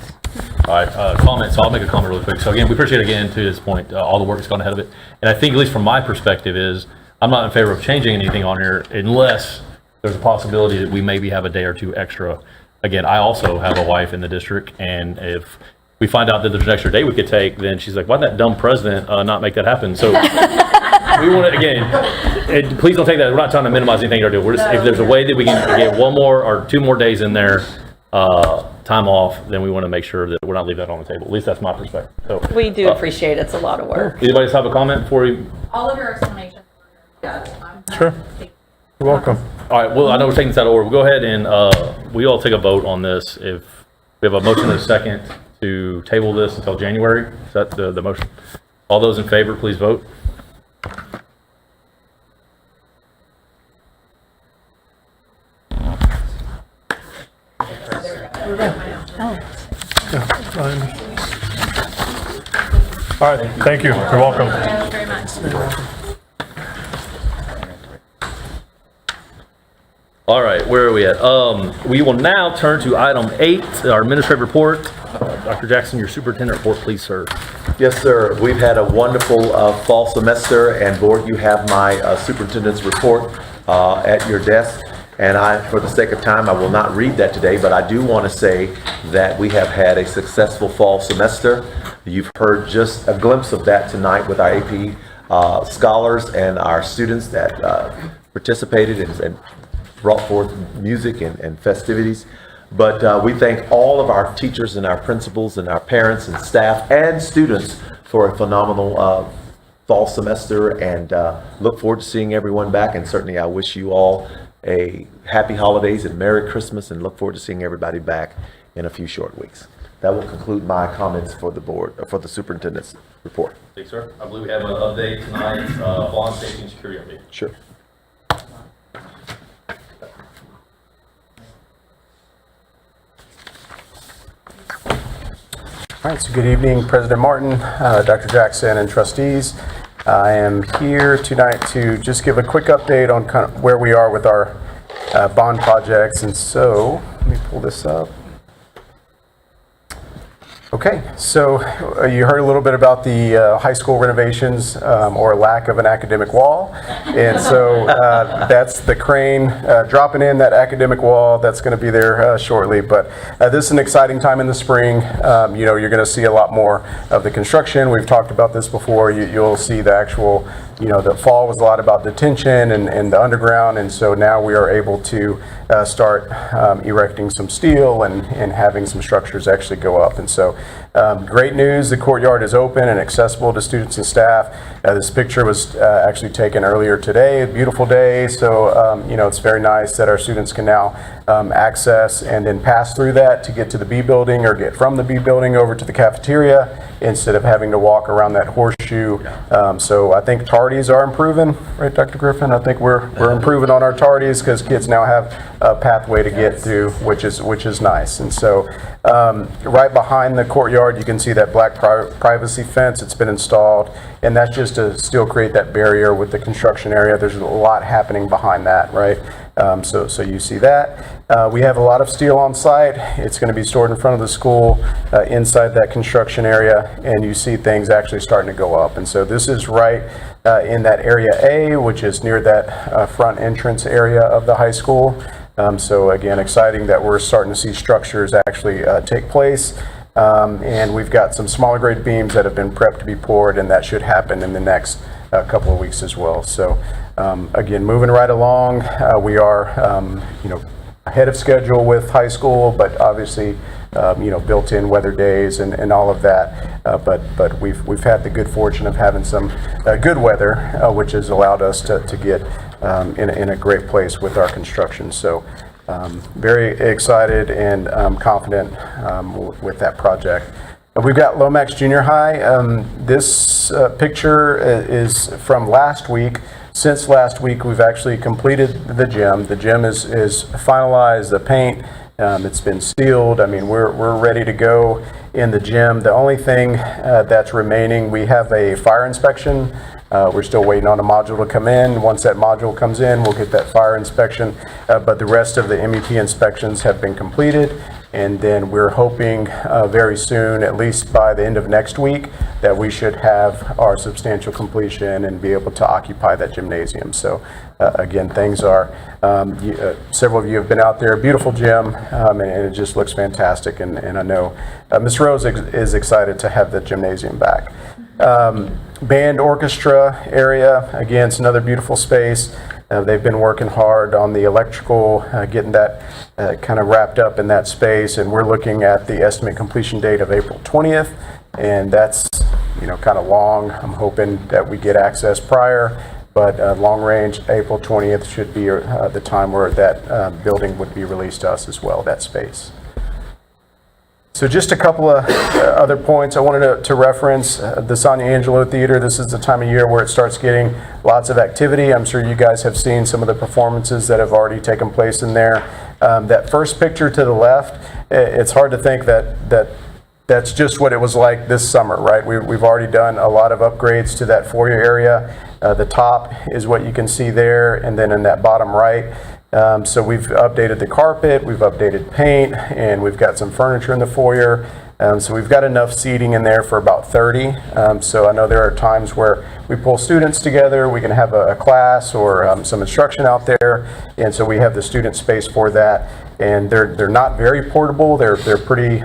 All right, comments. So I'll make a comment really quick. So again, we appreciate again to this point all the work that's gone ahead of it. And I think at least from my perspective is I'm not in favor of changing anything on here unless there's a possibility that we maybe have a day or two extra. Again, I also have a wife in the district, and if we find out that there's an extra day we could take, then she's like, why'd that dumb president not make that happen? So we want to, again, and please don't take that. We're not trying to minimize anything or do. We're just, if there's a way that we can get 1 more or 2 more days in there, time off, then we want to make sure that we're not leaving that on the table. At least that's my perspective. So We do appreciate it. It's a lot of work. Anybody else have a comment before we? All of your explanations. Sure. You're welcome. All right, well, I know we're taking this out of order. We'll go ahead and we all take a vote on this. If we have a motion and a second to table this until January, is that the motion? All those in favor, please vote. All right, thank you. You're welcome. Thank you very much. All right, where are we at? We will now turn to item 8, our administrative report. Dr. Jackson, your superintendent report, please, sir. Yes, sir. We've had a wonderful fall semester, and board, you have my superintendent's report at your desk. And for the sake of time, I will not read that today, but I do want to say that we have had a successful fall semester. You've heard just a glimpse of that tonight with our AP scholars and our students that participated and brought forth music and festivities. But we thank all of our teachers and our principals and our parents and staff and students for a phenomenal fall semester, and look forward to seeing everyone back. And certainly I wish you all a happy holidays and Merry Christmas, and look forward to seeing everybody back in a few short weeks. That will conclude my comments for the board, for the superintendent's report. Thanks, sir. I believe we have an update tonight, bond safety and security update. Sure. All right, so good evening, President Martin, Dr. Jackson, and trustees. I am here tonight to just give a quick update on kind of where we are with our bond projects. And so, let me pull this up. Okay, so you heard a little bit about the high school renovations or lack of an academic wall. And so that's the crane dropping in that academic wall that's going to be there shortly. But this is an exciting time in the spring. You know, you're going to see a lot more of the construction. We've talked about this before. You'll see the actual, you know, the fall was a lot about detention and the underground. And so now we are able to start erecting some steel and having some structures actually go up. And so great news, the courtyard is open and accessible to students and staff. This picture was actually taken earlier today, a beautiful day. So, you know, it's very nice that our students can now access and then pass through that to get to the B building or get from the B building over to the cafeteria instead of having to walk around that horseshoe. So I think tardies are improving, right, Dr. Griffin? I think we're improving on our tardies because kids now have a pathway to get through, which is nice. And so right behind the courtyard, you can see that black privacy fence. It's been installed, and that's just to still create that barrier with the construction area. There's a lot happening behind that, right? So you see that. We have a lot of steel on site. It's going to be stored in front of the school inside that construction area, and you see things actually starting to go up. And so this is right in that area A, which is near that front entrance area of the high school. So again, exciting that we're starting to see structures actually take place. And we've got some smaller grade beams that have been prepped to be poured, and that should happen in the next couple of weeks as well. So again, moving right along, we are you know, ahead of schedule with high school, but obviously you know, built-in weather days and all of that. But we've had the good fortune of having some good weather, which has allowed us to get in a great place with our construction. So very excited and confident with that project. We've got Lomax Junior High. This picture is from last week. Since last week, we've actually completed the gym. The gym is finalized, the paint, it's been sealed. I mean, we're ready to go in the gym. The only thing that's remaining, we have a fire inspection. We're still waiting on a module to come in. Once that module comes in, we'll get that fire inspection. But the rest of the MEP inspections have been completed. And then we're hoping very soon, at least by the end of next week, that we should have our substantial completion and be able to occupy that gymnasium. So again, things are, several of you have been out there, beautiful gym, and it just looks fantastic. And I know Ms. Rose is excited to have the gymnasium back. Band orchestra area, again, it's another beautiful space. They've been working hard on the electrical, getting that kind of wrapped up in that space, and we're looking at the estimate completion date of April 20th, and that's, you know, kind of long. I'm hoping that we get access prior, but long range, April 20th should be the time where that building would be released to us as well, that space. So just a couple of other points I wanted to reference. The Sonia Angelo Theater, this is the time of year where it starts getting lots of activity. I'm sure you guys have seen some of the performances that have already taken place in there. That first picture to the left, it's hard to think that's just what it was like this summer, right? We've already done a lot of upgrades to that foyer area. The top is what you can see there, and then in that bottom right, so we've updated the carpet, we've updated paint, and we've got some furniture in the foyer. So we've got enough seating in there for about 30. So I know there are times where we pull students together, we can have a class or some instruction out there, and so we have the student space for that. And they're not very portable, they're pretty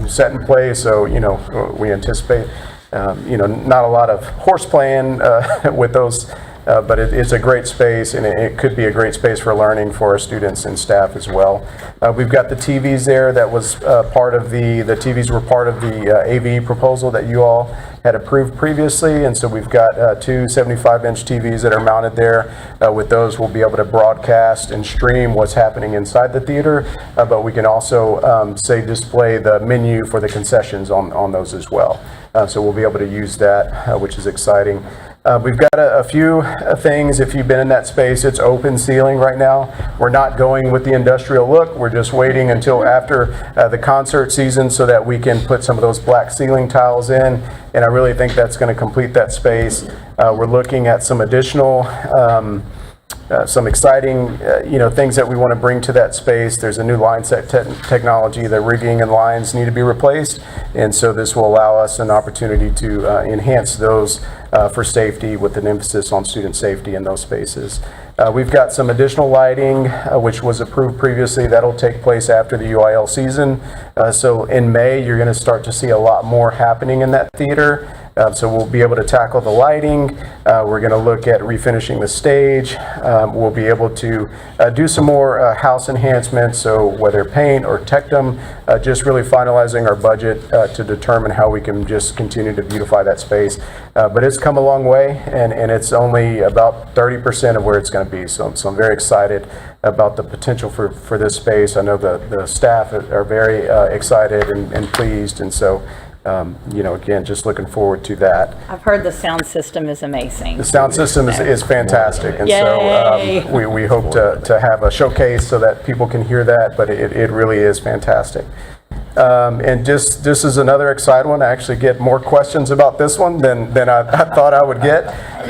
set in place, so you know, we anticipate you know, not a lot of horseplaying with those. But it's a great space, and it could be a great space for learning for our students and staff as well. We've got the TVs there. That was part of the TVs were part of the AV proposal that you all had approved previously, and so we've got two 75-inch TVs that are mounted there. With those, we'll be able to broadcast and stream what's happening inside the theater, but we can also say display the menu for the concessions on those as well. So we'll be able to use that, which is exciting. We've got a few things. If you've been in that space, it's open ceiling right now. We're not going with the industrial look. We're just waiting until after the concert season so that we can put some of those black ceiling tiles in. And I really think that's going to complete that space. We're looking at some additional some exciting, things that we want to bring to that space. There's a new line set technology. The rigging and lines need to be replaced, and so this will allow us an opportunity to enhance those for safety with an emphasis on student safety in those spaces. We've got some additional lighting, which was approved previously. That'll take place after the UIL season. So in May, you're going to start to see a lot more happening in that theater. So we'll be able to tackle the lighting. We're going to look at refinishing the stage. We'll be able to do some more house enhancements, so whether paint or tectum, just really finalizing our budget to determine how we can just continue to beautify that space. But it's come a long way, and it's only about 30% of where it's going to be. So I'm very excited about the potential for this space. I know the staff are very excited and pleased, and so again, just looking forward to that. I've heard the sound system is amazing. The sound system is fantastic, and Yay. so we hope to have a showcase so that people can hear that, but it really is fantastic. And just this is another exciting one. I actually get more questions about this one than I thought I would get,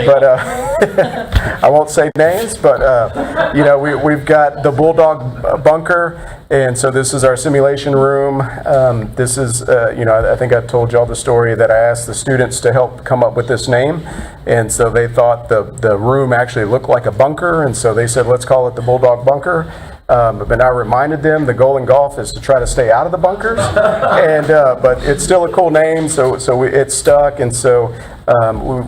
but I won't say names, but we've got the Bulldog bunker, and so this is our simulation room. This is I think I've told y'all the story that I asked the students to help come up with this name, and so they thought the room actually looked like a bunker, and so they said, let's call it the Bulldog bunker. But I reminded them the goal in golf is to try to stay out of the bunkers, and but it's still a cool name, so it's stuck, and so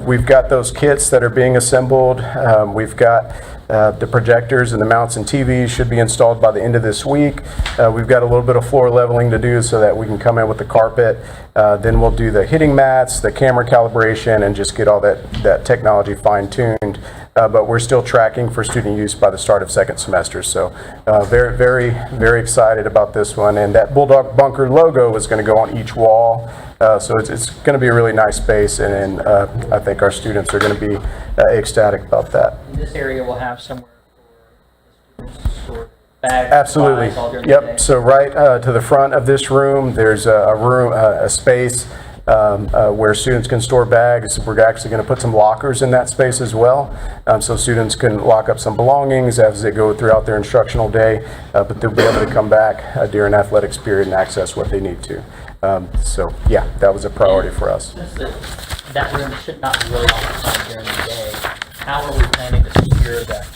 we've got those kits that are being assembled. We've got the projectors and the mounts and TVs should be installed by the end of this week. We've got a little bit of floor leveling to do so that we can come in with the carpet. Then we'll do the hitting mats, the camera calibration, and just get all that technology fine-tuned. But we're still tracking for student use by the start of second semester. So very, very, very excited about this one. And that Bulldog Bunker logo is going to go on each wall. So it's going to be a really nice space, and I think our students are going to be ecstatic about that. This area will have somewhere for students to store bags. Absolutely. Supplies all during the Yep. day. So right to the front of this room, there's a space where students can store bags. We're actually going to put some lockers in that space as well, so students can lock up some belongings as they go throughout their instructional day, but they'll be able to come back during athletics period and access what they need to. So yeah, that was a priority for us. Since that room should not be really occupied during the day, how are we planning to secure that?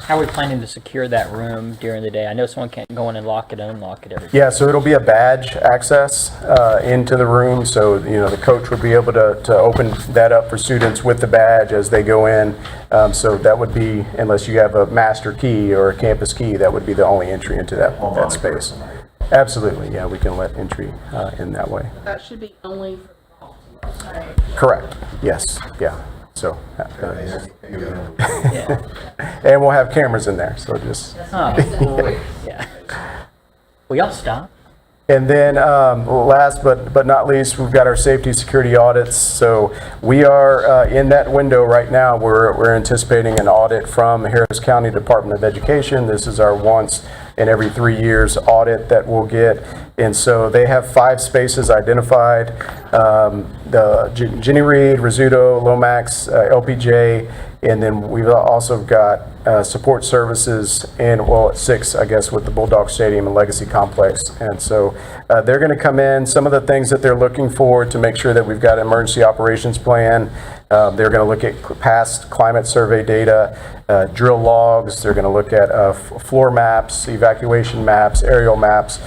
How are we planning to secure that room during the day? I know someone can't go in and lock it and unlock it every day. Yeah, so it'll be a badge access into the room. So the coach would be able to open that up for students with the badge as they go in. So that would be, unless you have a master key or a campus key, that would be the only entry into that space. Absolutely, yeah, we can let entry in that way. That should be only for golf, right? Correct. Yes. Yeah. So, and we'll have cameras in there. So just. Oh, yeah. Will y'all stop? And then last but not least, we've got our safety security audits. So we are in that window right now. We're anticipating an audit from Harris County Department of Education. This is our once in every 3 years audit that we'll get. And so they have 5 spaces identified. The Jenny Reed, Rizzuto, Lomax, LPJ, and then we've also got support services in, 6, I guess, with the Bulldog Stadium and Legacy Complex. And so they're going to come in. Some of the things that they're looking for to make sure that we've got an emergency operations plan. They're going to look at past climate survey data, drill logs. They're going to look at floor maps, evacuation maps, aerial maps,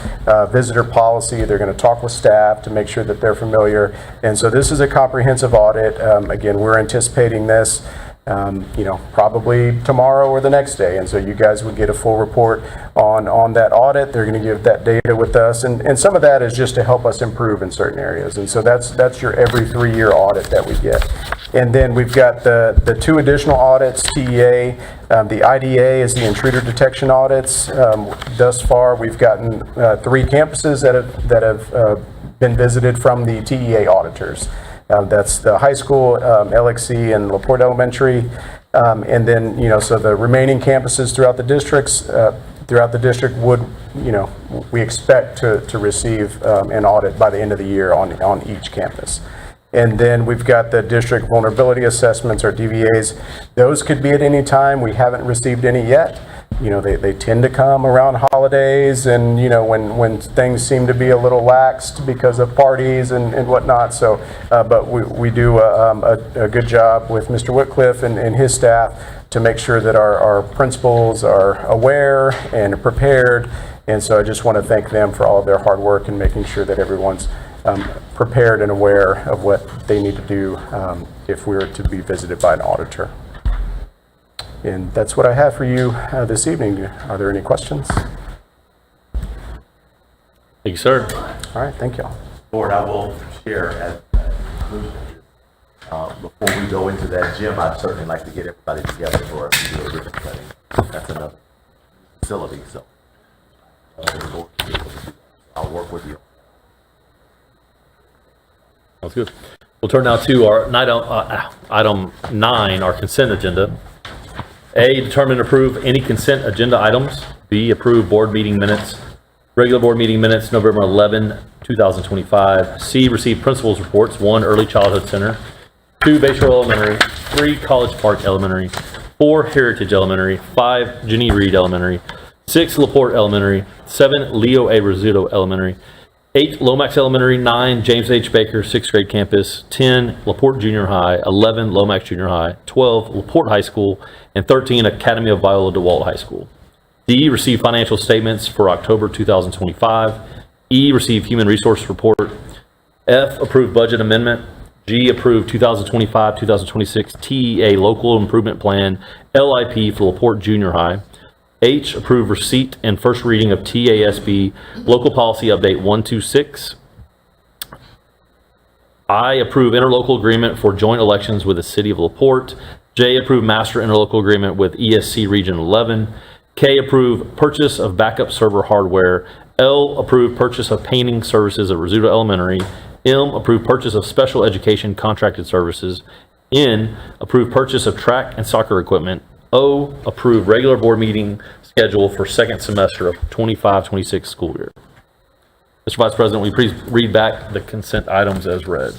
visitor policy. They're going to talk with staff to make sure that they're familiar. And so this is a comprehensive audit. Again, we're anticipating this probably tomorrow or the next day. And so you guys would get a full report on that audit. They're going to give that data with us. And some of that is just to help us improve in certain areas. And so that's your every 3-year audit that we get. And then we've got the 2 additional audits, TEA. The IDA is the intruder detection audits. Thus far, we've gotten 3 campuses that have been visited from the TEA auditors. That's the high school, LXC, and LaPorte Elementary. And then, so the remaining campuses throughout the district would, we expect to receive an audit by the end of the year on each campus. And then we've got the district vulnerability assessments, or DVAs. Those could be at any time. We haven't received any yet. You know, they tend to come around holidays and, you know, when things seem to be a little laxed because of parties and whatnot. So, but we do a good job with Mr. Whitcliffe and his staff to make sure that our principals are aware and prepared. And so I just want to thank them for all of their hard work and making sure that everyone's prepared and aware of what they need to do if we were to be visited by an auditor. And that's what I have for you this evening. Are there any questions? Thank you, sir. All right, thank y'all. Board, I will share at conclusion. Before we go into that, Jim, I'd certainly like to get everybody together for us to do a ribbon cutting. That's another facility, so I'll work with you. Sounds good. We'll turn now to our item 9, our consent agenda. A, determine and approve any consent agenda items. B, approve board meeting minutes, regular board meeting minutes, November 11, 2025. C, receive principals reports. 1, Early Childhood Center. 2, Bayshore Elementary. 3, College Park Elementary. 4, Heritage Elementary. 5, Jenny Reed Elementary. 6, LaPorte Elementary. 7, Leo A. Rizzuto Elementary. 8, Lomax Elementary. 9, James H. Baker 6th grade campus. 10, LaPorte Junior High. 11, Lomax Junior High. 12, LaPorte High School. And 13, Academy of Viola DeWalt High School. D, receive financial statements for October 2025. E, receive human resource report. F, approve budget amendment. G, approve 2025-2026 TEA local improvement plan, LIP for LaPorte Junior High. H, approve receipt and first reading of TASB local policy update 126. I, approve interlocal agreement for joint elections with the city of LaPorte. J, approve master interlocal agreement with ESC Region 11. K, approve purchase of backup server hardware. L, approve purchase of painting services at Rizzuto Elementary. M, approve purchase of special education contracted services. N, approve purchase of track and soccer equipment. O, approve regular board meeting schedule for second semester of 25-26 school year. Mr. Vice President, will you please read back the consent items as read?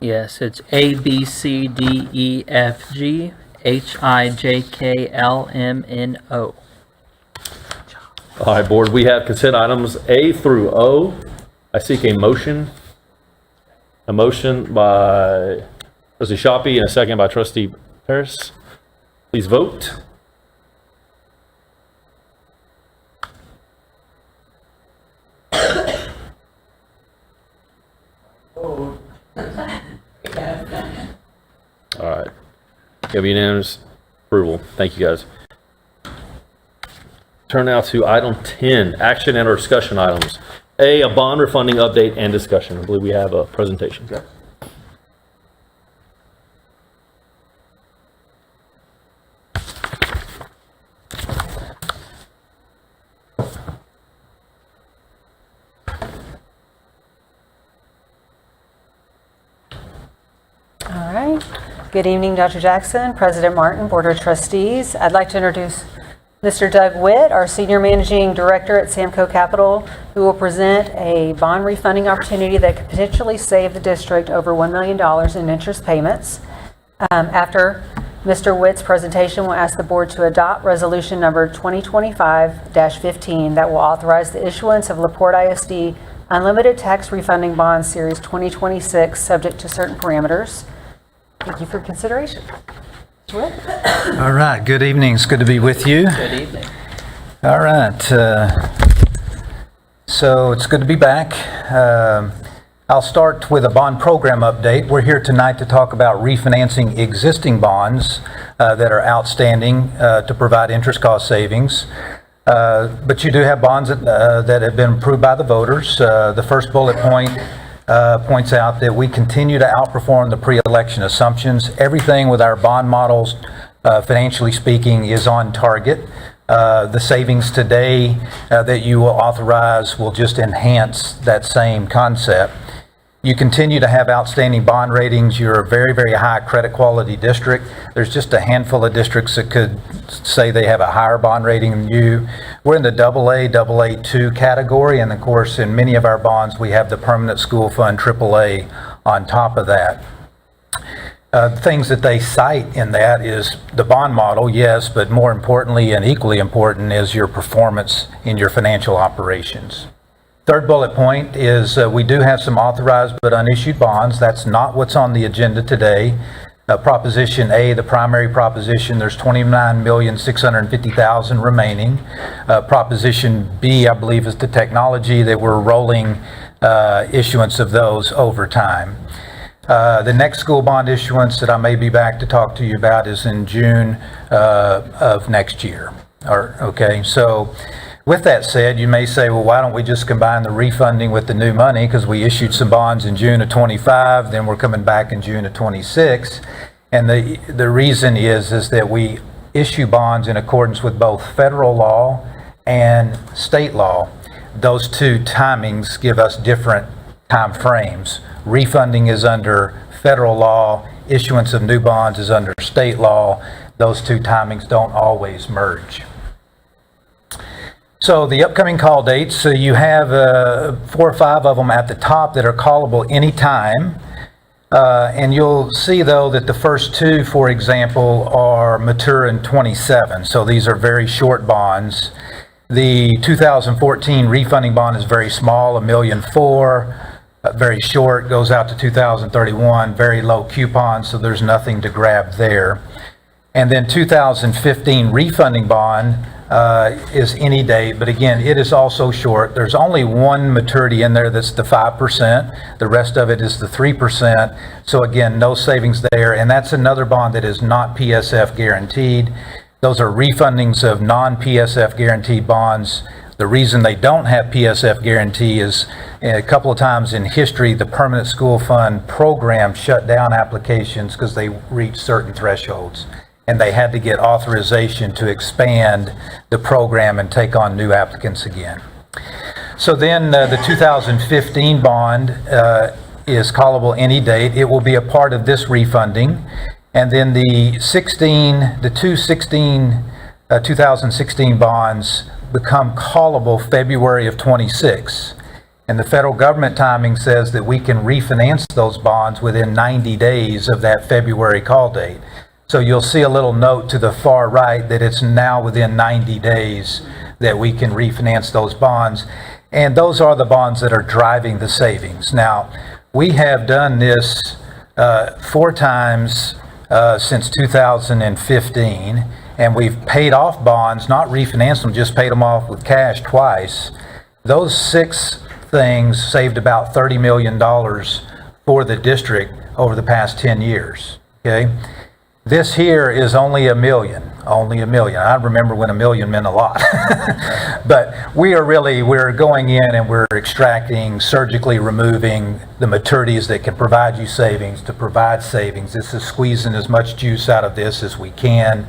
Yes, it's A, B, C, D, E, F, G, H, I, J, K, L, M, N, O. All right, board, we have consent items A through O. I seek a motion. A motion by Trustee Shoppe and a second by Trustee Harris. Please vote. All right. You have unanimous approval. Thank you, guys. Turn now to item 10, action and or discussion items. A bond refunding update and discussion. I believe we have a presentation. Okay. All right. Good evening, Dr. Jackson, President Martin, Board of Trustees. I'd like to introduce Mr. Doug Witt, our Senior Managing Director at Samco Capital, who will present a bond refunding opportunity that could potentially save the district over $1 million in interest payments. After Mr. Witt's presentation, we'll ask the board to adopt resolution number 2025-15 that will authorize the issuance of LaPorte ISD Unlimited Tax Refunding Bond Series 2026, subject to certain parameters. Thank you for consideration. All right, good evening. It's good to be with you. Good evening. All right, so it's good to be back. I'll start with a bond program update. We're here tonight to talk about refinancing existing bonds that are outstanding to provide interest cost savings. But you do have bonds that have been approved by the voters. The first bullet point points out that we continue to outperform the pre-election assumptions. Everything with our bond models, financially speaking, is on target. The savings today that you will authorize will just enhance that same concept. You continue to have outstanding bond ratings. You're a very, very high credit quality district. There's just a handful of districts that could say they have a higher bond rating than you. We're in the AA, AA2 category, and of course, in many of our bonds, we have the permanent school fund, AAA, on top of that. Things that they cite in that is the bond model, yes, but more importantly and equally important is your performance in your financial operations. Third bullet point is we do have some authorized but unissued bonds. That's not what's on the agenda today. Proposition A, the primary proposition, there's $29,650,000 remaining. Proposition B, I believe, is the technology that we're rolling issuance of those over time. The next school bond issuance that I may be back to talk to you about is in June of next year. Okay, so with that said, you may say, well, why don't we just combine the refunding with the new money? Because we issued some bonds in June of 25, then we're coming back in June of 26. And the reason is that we issue bonds in accordance with both federal law and state law. Those two timings give us different time frames. Refunding is under federal law, issuance of new bonds is under state law. Those two timings don't always merge. So the upcoming call dates, so you have 4 or 5 of them at the top that are callable anytime. And you'll see, though, that the first 2, for example, are mature in 27. So these are very short bonds. The 2014 refunding bond is very small, $1.4 million. Very short, goes out to 2031, very low coupon, so there's nothing to grab there. And then 2015 refunding bond is any date, but again, it is also short. There's only one maturity in there that's the 5%. The rest of it is the 3%. So again, no savings there. And that's another bond that is not PSF guaranteed. Those are refundings of non-PSF guaranteed bonds. The reason they don't have PSF guarantee is a couple of times in history, the Permanent School Fund program shut down applications because they reached certain thresholds. And they had to get authorization to expand the program and take on new applicants again. So then the 2015 bond is callable any date. It will be a part of this refunding. And then the 2016 bonds become callable February of 26. And the federal government timing says that we can refinance those bonds within 90 days of that February call date. So you'll see a little note to the far right that it's now within 90 days that we can refinance those bonds. And those are the bonds that are driving the savings. Now, we have done this 4 times since 2015, and we've paid off bonds, not refinanced them, just paid them off with cash twice. Those 6 things saved about $30 million for the district over the past 10 years, okay? This here is only $1 million. I remember when $1 million meant a lot. But we're going in and we're extracting, surgically removing the maturities that can provide you savings to provide savings. This is squeezing as much juice out of this as we can.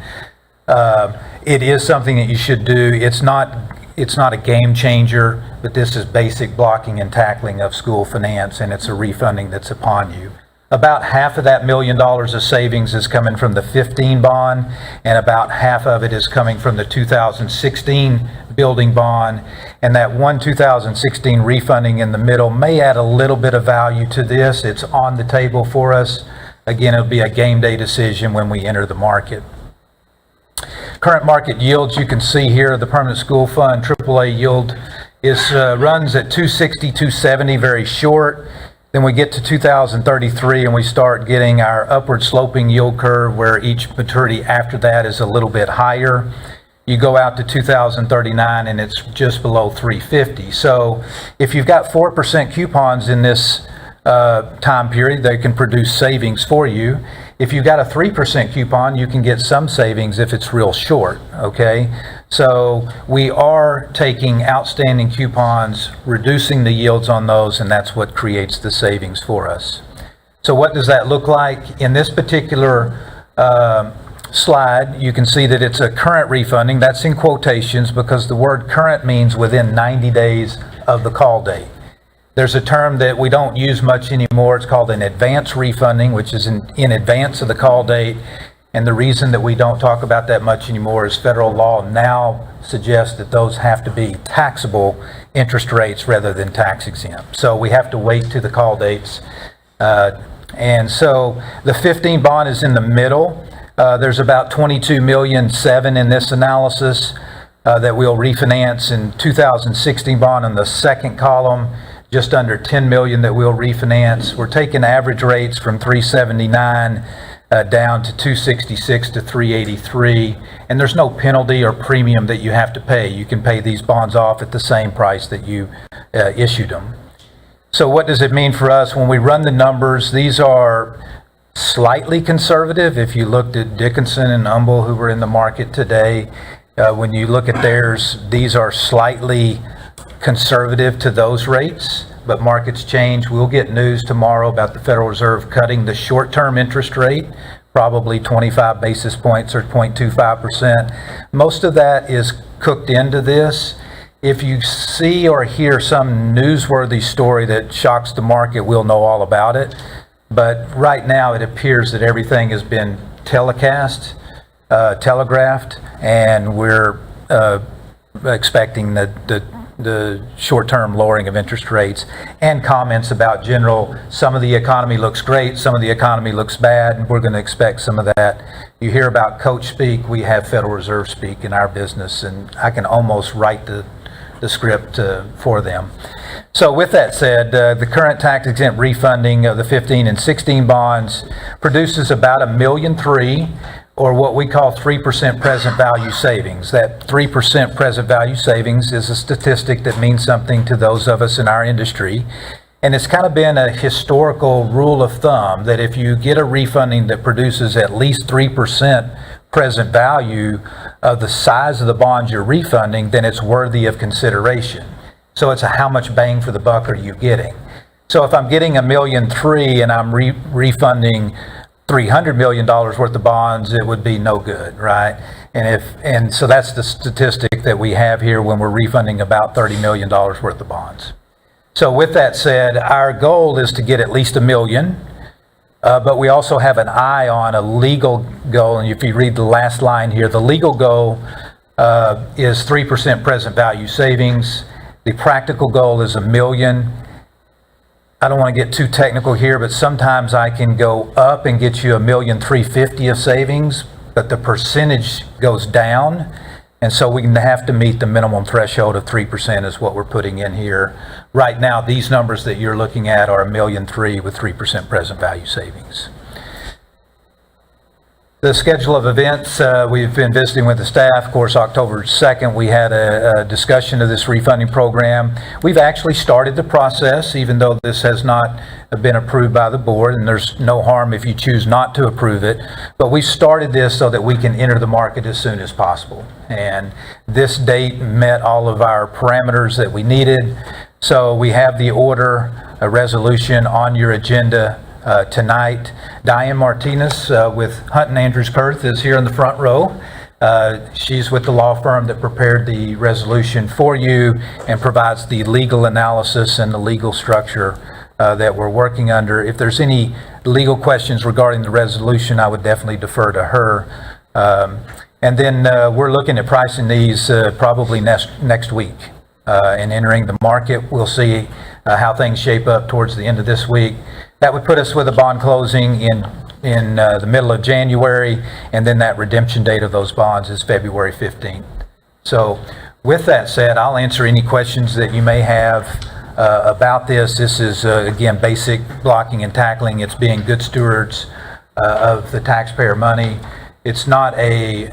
It is something that you should do. It's not a game changer, but this is basic blocking and tackling of school finance, and it's a refunding that's upon you. About half of that $1 million of savings is coming from the 15 bond, and about half of it is coming from the 2016 building bond. And that one 2016 refunding in the middle may add a little bit of value to this. It's on the table for us. Again, it'll be a game day decision when we enter the market. Current market yields, you can see here, the Permanent School Fund AAA yield runs at 260, 270, very short. Then we get to 2033 and we start getting our upward sloping yield curve where each maturity after that is a little bit higher. You go out to 2039 and it's just below 350. So if you've got 4% coupons in this time period, they can produce savings for you. If you've got a 3% coupon, you can get some savings if it's real short, okay? So we are taking outstanding coupons, reducing the yields on those, and that's what creates the savings for us. So what does that look like? In this particular slide, you can see that it's a current refunding. That's in quotations because the word current means within 90 days of the call date. There's a term that we don't use much anymore. It's called an advance refunding, which is in advance of the call date. And the reason that we don't talk about that much anymore is federal law now suggests that those have to be taxable interest rates rather than tax exempt. So we have to wait to the call dates And so the 15 bond is in the middle. There's about 22.7 million in this analysis that we'll refinance in 2016 bond in the second column, just under 10 million that we'll refinance. We're taking average rates from 379 down to 266 to 383, and there's no penalty or premium that you have to pay. You can pay these bonds off at the same price that you issued them. So what does it mean for us when we run the numbers? These are slightly conservative. If you looked at Dickinson and Humble, who were in the market today, when you look at theirs, these are slightly conservative to those rates, but markets change. We'll get news tomorrow about the Federal Reserve cutting the short-term interest rate, probably 25 basis points or 0.25%. Most of that is cooked into this. If you see or hear some newsworthy story that shocks the market, we'll know all about it. But right now, it appears that everything has been telegraphed, and we're expecting the short-term lowering of interest rates and comments about some of the economy looks great, some of the economy looks bad, and we're going to expect some of that. You hear about coach speak, we have Federal Reserve speak in our business, and I can almost write the script for them. So with that said, the current tax-exempt refunding of the 15 and 16 bonds produces about $1.3 million, or what we call 3% present value savings. That 3% present value savings is a statistic that means something to those of us in our industry. And it's kind of been a historical rule of thumb that if you get a refunding that produces at least 3% present value of the size of the bonds you're refunding, then it's worthy of consideration. So it's how much bang for the buck are you getting? So if I'm getting $1.3 million and I'm refunding $300 million worth of bonds, it would be no good, right? And so that's the statistic that we have here when we're refunding about $30 million worth of bonds. So with that said, our goal is to get at least $1 million. But we also have an eye on a legal goal, and if you read the last line here, the legal goal is 3% present value savings. The practical goal is $1 million. I don't want to get too technical here, but sometimes I can go up and get you $1.35 million of savings, but the percentage goes down. And so we have to meet the minimum threshold of 3% is what we're putting in here. Right now, these numbers that you're looking at are $1.3 million with 3% present value savings. The schedule of events, we've been visiting with the staff. Of course, October 2nd, we had a discussion of this refunding program. We've actually started the process, even though this has not been approved by the board, and there's no harm if you choose not to approve it. But we started this so that we can enter the market as soon as possible. And this date met all of our parameters that we needed. So we have the order, a resolution on your agenda tonight. Diane Martinez with Hunt and Andrews Perth is here in the front row. She's with the law firm that prepared the resolution for you and provides the legal analysis and the legal structure that we're working under. If there's any legal questions regarding the resolution, I would definitely defer to her. And then we're looking at pricing these probably next week and entering the market. We'll see how things shape up towards the end of this week. That would put us with a bond closing in the middle of January, and then that redemption date of those bonds is February 15th. So with that said, I'll answer any questions that you may have about this. This is, again, basic blocking and tackling. It's being good stewards of the taxpayer money. It's not a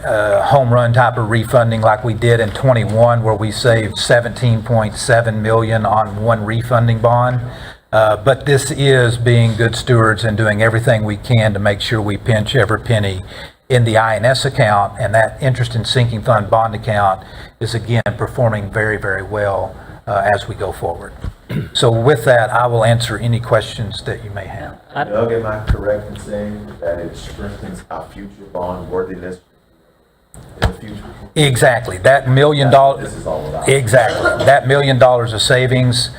home run type of refunding like we did in 21, where we saved $17.7 million on one refunding bond. But this is being good stewards and doing everything we can to make sure we pinch every penny in the INS account, and that interest in sinking fund bond account is again performing very, very well as we go forward. So with that, I will answer any questions that you may have. Doug, am I correct in saying that it strengthens our future bond worthiness in the future? Exactly. That $1 million. This is all about. Exactly. That $1 million of savings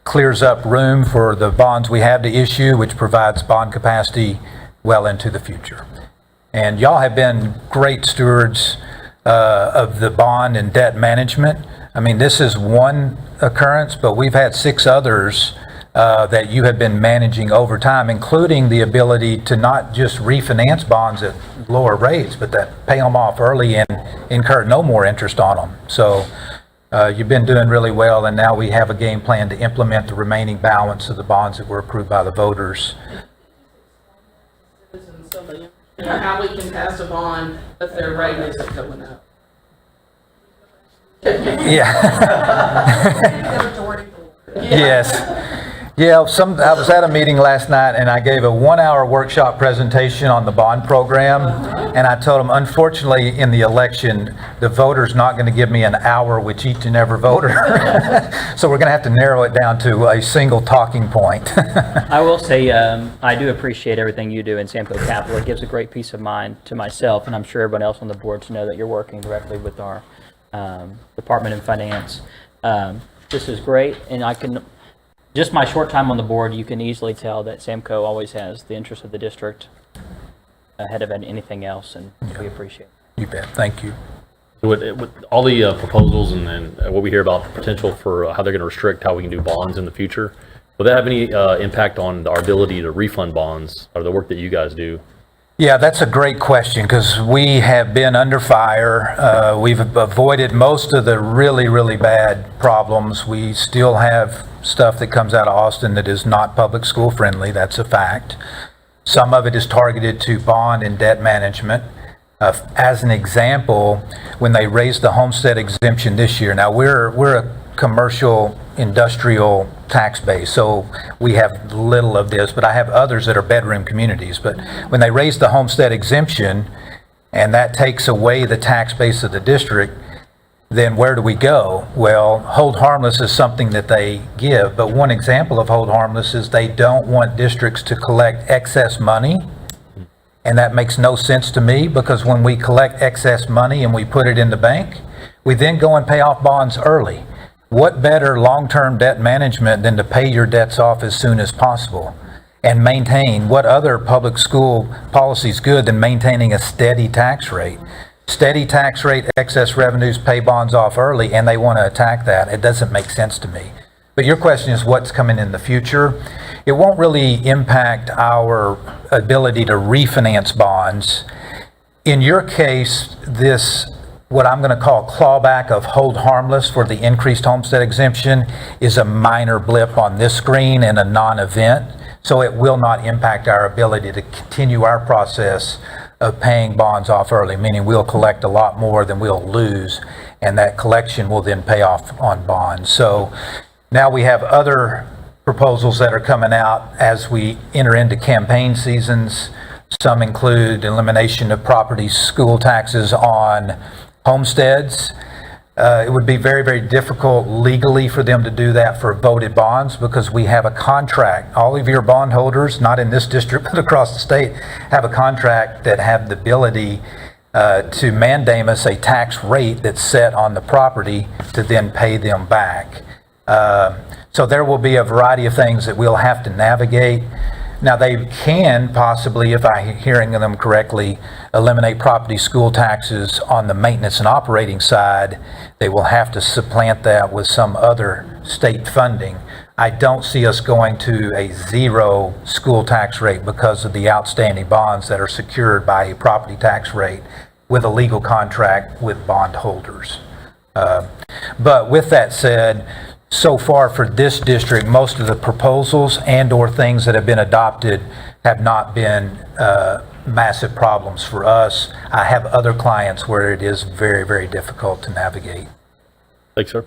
clears up room for the bonds we have to issue, which provides bond capacity well into the future. And y'all have been great stewards of the bond and debt management. I mean, this is one occurrence, but we've had 6 others that you have been managing over time, including the ability to not just refinance bonds at lower rates, but that pay them off early and incur no more interest on them. So you've been doing really well, and now we have a game plan to implement the remaining balance of the bonds that were approved by the voters. So they understand how we can pass a bond if their rate isn't going up. Yeah. Yes. Yeah, I was at a meeting last night and I gave a 1-hour workshop presentation on the bond program. And I told them, unfortunately, in the election, the voter's not going to give me an hour with each and every voter. So we're going to have to narrow it down to a single talking point. I will say, I do appreciate everything you do in Samco Capital. It gives a great peace of mind to myself, and I'm sure everyone else on the board to know that you're working directly with our Department of Finance. This is great, and I can, just my short time on the board, you can easily tell that Samco always has the interest of the district ahead of anything else, and we appreciate it. You bet. Thank you. With all the proposals and what we hear about the potential for how they're going to restrict how we can do bonds in the future, will that have any impact on our ability to refund bonds or the work that you guys do? Yeah, that's a great question because we have been under fire. We've avoided most of the really, really bad problems. We still have stuff that comes out of Austin that is not public school friendly. That's a fact. Some of it is targeted to bond and debt management. As an example, when they raised the homestead exemption this year, now we're a commercial industrial tax base, so we have little of this, but I have others that are bedroom communities. But when they raised the homestead exemption, and that takes away the tax base of the district, then where do we go? Well, hold harmless is something that they give, but one example of hold harmless is they don't want districts to collect excess money. And that makes no sense to me, because when we collect excess money and we put it in the bank, we then go and pay off bonds early. What better long-term debt management than to pay your debts off as soon as possible and maintain? What other public school policy is good than maintaining a steady tax rate? Steady tax rate, excess revenues, pay bonds off early, and they want to attack that. It doesn't make sense to me. But your question is what's coming in the future. It won't really impact our ability to refinance bonds. In your case, this, what I'm going to call clawback of hold harmless for the increased homestead exemption, is a minor blip on this screen and a non-event. So it will not impact our ability to continue our process of paying bonds off early, meaning we'll collect a lot more than we'll lose, and that collection will then pay off on bonds. So now we have other proposals that are coming out as we enter into campaign seasons. Some include elimination of property school taxes on homesteads. It would be very, very difficult legally for them to do that for voted bonds, because we have a contract. All of your bondholders, not in this district but across the state, have a contract that have the ability to mandamus a tax rate that's set on the property to then pay them back. So there will be a variety of things that we'll have to navigate. Now, they can possibly, if I'm hearing them correctly, eliminate property school taxes on the maintenance and operating side. They will have to supplant that with some other state funding. I don't see us going to a zero school tax rate because of the outstanding bonds that are secured by a property tax rate with a legal contract with bondholders. But with that said, so far for this district, most of the proposals and or things that have been adopted have not been massive problems for us. I have other clients where it is very, very difficult to navigate. Thanks, sir.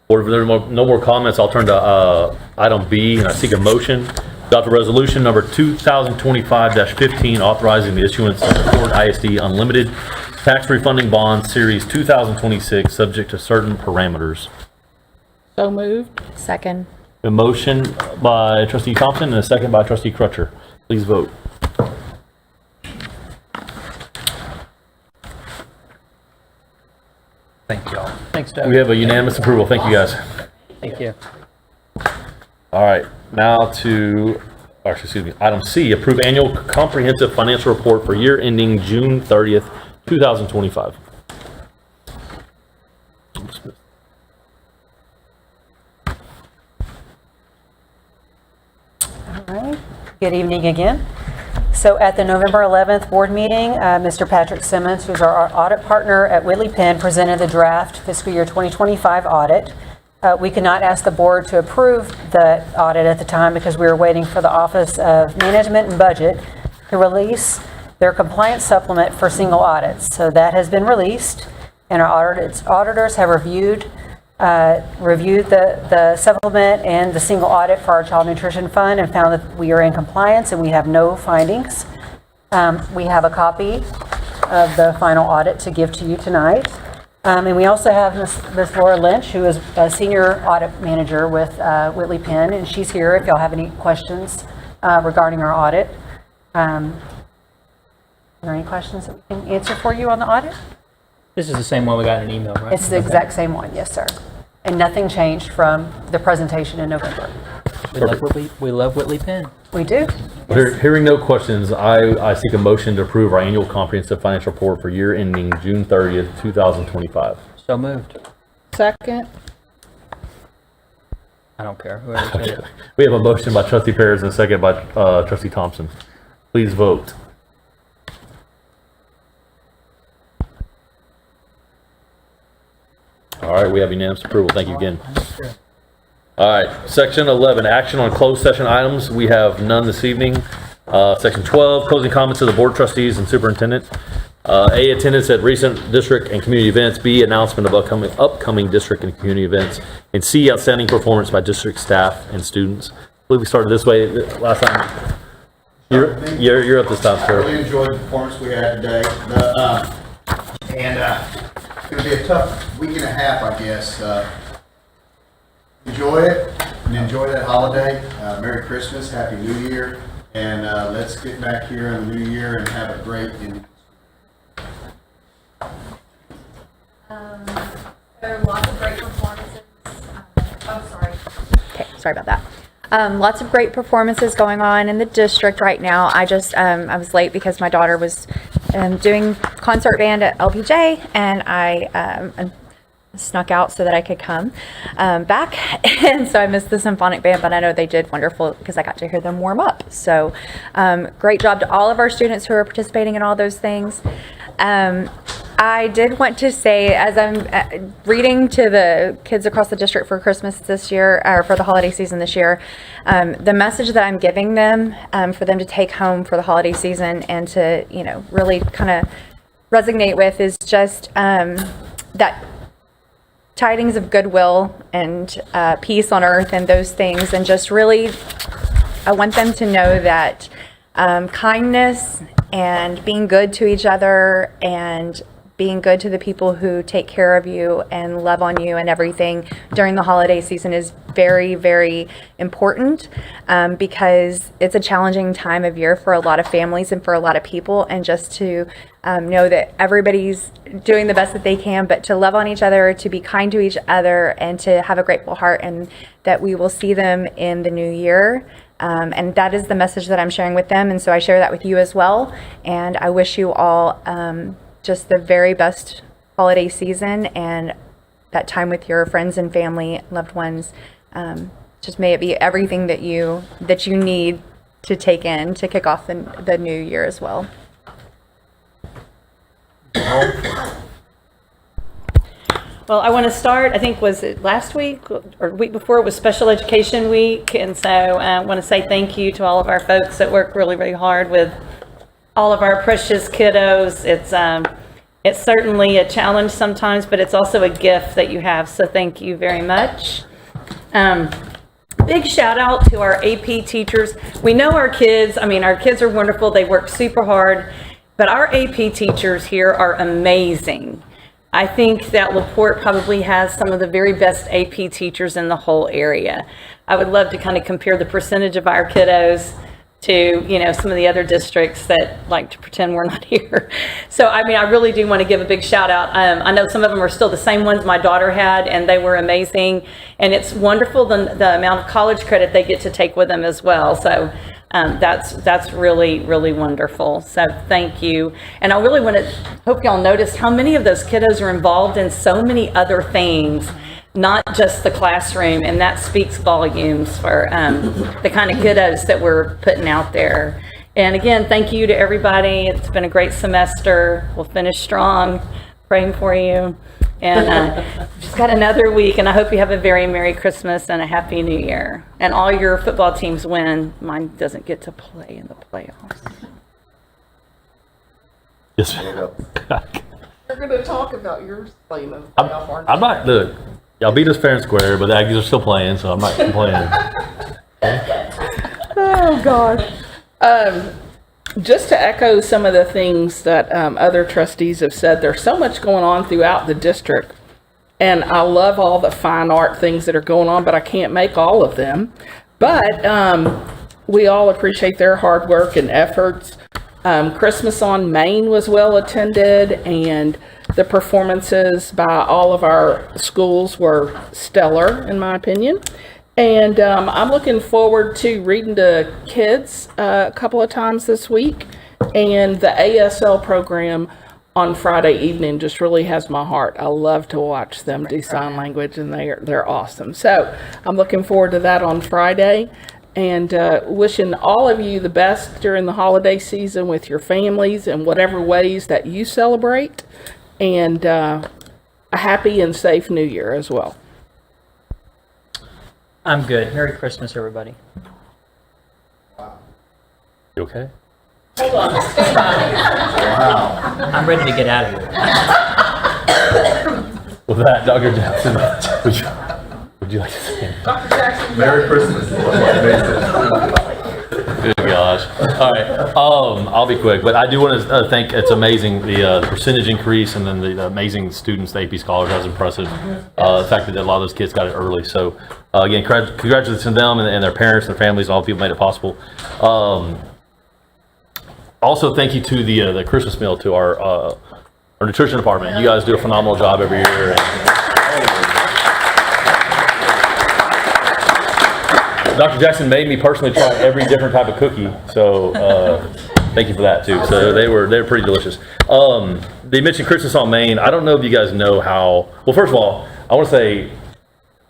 Board, if there are no more comments, I'll turn to item B, and I seek a motion to adopt a resolution number 2025-15 authorizing the issuance of the Porte ISD Unlimited Tax Refunding Bond Series 2026 subject to certain parameters. So moved. Second. A motion by trustee Thompson and a second by trustee Crutcher. Please vote. Thank you all. Thanks, Doug. We have a unanimous approval. Thank you, guys. Thank you. All right, now to, or excuse me, item C, approve annual comprehensive financial report for year ending June 30th, 2025. Good evening again. So at the November 11th board meeting, Mr. Patrick Simmons, who's our audit partner at Whitley Penn, presented the draft fiscal year 2025 audit. We could not ask the board to approve the audit at the time because we were waiting for the Office of Management and Budget to release their compliance supplement for single audits. So that has been released, and our auditors have reviewed the supplement and the single audit for our child nutrition fund and found that we are in compliance and we have no findings. We have a copy of the final audit to give to you tonight. And we also have Ms. Laura Lynch, who is a senior audit manager with Whitley Penn, and she's here if y'all have any questions regarding our audit. Are there any questions that we can answer for you on the audit? This is the same one we got in an email, right? It's the exact same one, yes, sir. And nothing changed from the presentation in November. We love Whitley Penn. We do. Hearing no questions, I seek a motion to approve our annual comprehensive financial report for year ending June 30th, 2025. So moved. Second. I don't care. Whoever said it. We have a motion by trustee Perez and a second by trustee Thompson. Please vote. All right, we have unanimous approval. Thank you again. All right, section 11, action on closed session items. We have none this evening. Section 12, closing comments to the board trustees and superintendent. A, attendance at recent district and community events. B, announcement of upcoming district and community events. And C, outstanding performance by district staff and students. I believe we started this way last time. You're up this time, I sir. really enjoyed the performance we had today. It's going to be a tough week and a half, I guess. Enjoy it and enjoy that holiday. Merry Christmas, Happy New Year, and let's get back here in the new year and have a great ending. There are lots of great performances. Okay, sorry about that. Lots of great performances going on in the district right now. I was late because my daughter was doing concert band at LPJ, and I snuck out so that I could come back. And so I missed the symphonic band, but I know they did wonderful because I got to hear them warm up. So great job to all of our students who are participating in all those things. I did want to say, as I'm reading to the kids across the district for Christmas this year, or for the holiday season this year, the message that I'm giving them for them to take home for the holiday season and to, really kind of resonate with is just that tidings of goodwill and peace on earth and those things. And just really, I want them to know that kindness and being good to each other and being good to the people who take care of you and love on you and everything during the holiday season is very, very important because it's a challenging time of year for a lot of families and for a lot of people. And just to know that everybody's doing the best that they can, but to love on each other, to be kind to each other, and to have a grateful heart, and that we will see them in the new year. And that is the message that I'm sharing with them. And so I share that with you as well. And I wish you all just the very best holiday season and that time with your friends and family, loved ones. Just may it be everything that you need to take in to kick off the new year as well. Well, I want to start, I think, was it last week or week before, it was Special Education Week. And so I want to say thank you to all of our folks that work really, really hard with all of our precious kiddos. It's certainly a challenge sometimes, but it's also a gift that you have. So thank you very much. Big shout out to our AP teachers. We know our kids are wonderful. They work super hard, but our AP teachers here are amazing. I think that LaPorte probably has some of the very best AP teachers in the whole area. I would love to kind of compare the percentage of our kiddos to, some of the other districts that like to pretend we're not here. So, I really do want to give a big shout out. I know some of them are still the same ones my daughter had, and they were amazing. And it's wonderful the amount of college credit they get to take with them as well. So that's really, really wonderful. So thank you. And I really hope y'all notice how many of those kiddos are involved in so many other things not just the classroom, and that speaks volumes for the kind of kiddos that we're putting out there. And again, thank you to everybody. It's been a great semester. We'll finish strong. Praying for you. And just got another week, and I hope you have a very Merry Christmas and a Happy New Year. And all your football teams win. Mine doesn't get to play in the playoffs. Yes. We're going to talk about yours playing in the playoff, aren't I'm not, look, y'all beat us fair and square, but the Aggies are still playing, so I'm not complaining. Oh, God. Just to echo some of the things that other trustees have said, there's so much going on throughout the district. And I love all the fine art things that are going on, but I can't make all of them. But we all appreciate their hard work and efforts. Christmas on Main was well attended, and the performances by all of our schools were stellar, in my opinion. And I'm looking forward to reading to kids a couple of times this week. And the ASL program on Friday evening just really has my heart. I love to watch them do sign language, and they're awesome. So I'm looking forward to that on Friday. And wishing all of you the best during the holiday season with your families in whatever ways that you celebrate. And a happy and safe New Year as well. I'm good. Merry Christmas, everybody. You okay? Hold on, stand by. Wow. I'm ready to get out of here. With that, Dr. Jackson, would you like to say? Dr. Jackson. Merry Christmas. Good gosh. All right. I'll be quick, but I do want to thank, it's amazing, the percentage increase and then the amazing students, the AP Scholars, that was impressive. The fact that a lot of those kids got it early. So again, congratulations to them and their parents, their families, all the people made it possible. Also, thank you to the Christmas meal, to our nutrition department. You guys do a phenomenal job every year. Dr. Jackson made me personally try every different type of cookie, so thank you for that too. So they were pretty delicious. They mentioned Christmas on Main. I don't know if you guys know how. Well, first of all, I want to say,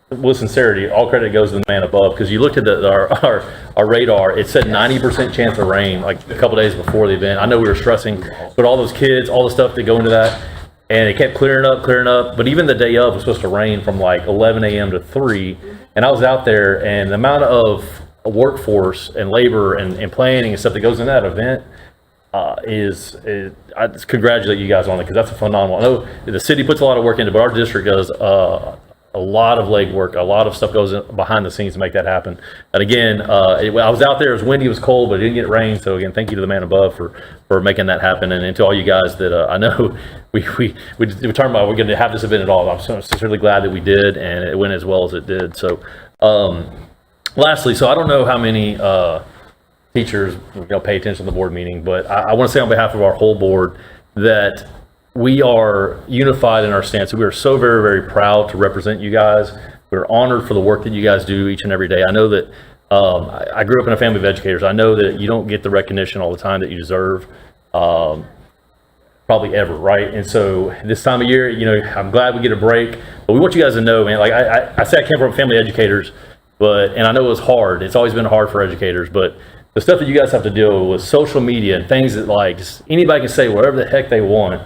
with sincerity, all credit goes to the man above, because you looked at our radar. It said 90% chance of rain like a couple days before the event. I know we were stressing, but all those kids, all the stuff that go into that, and it kept clearing up. But even the day of was supposed to rain from like 11 a.m. to 3. And I was out there, and the amount of workforce and labor and planning and stuff that goes in that event I just congratulate you guys on it, because that's a phenomenal. I know the city puts a lot of work into it, but our district does a lot of legwork. A lot of stuff goes behind the scenes to make that happen. And again, I was out there. It was windy, it was cold, but it didn't get rain. So again, thank you to the man above for making that happen, and to all you guys that I know we talking about we're going to have this event at all. I'm so sincerely glad that we did, and it went as well as it did. So, lastly, so I don't know how many teachers pay attention to the board meeting, but I want to say on behalf of our whole board that we are unified in our stance. We are so very, very proud to represent you guys. We're honored for the work that you guys do each and every day. I know that I grew up in a family of educators. I know that you don't get the recognition all the time that you deserve, probably ever, right? And so this time of year, I'm glad we get a break. But we want you guys to know, man, like I say I came from family educators, and I know it was hard. It's always been hard for educators, but the stuff that you guys have to deal with social media and things that like just anybody can say whatever the heck they want.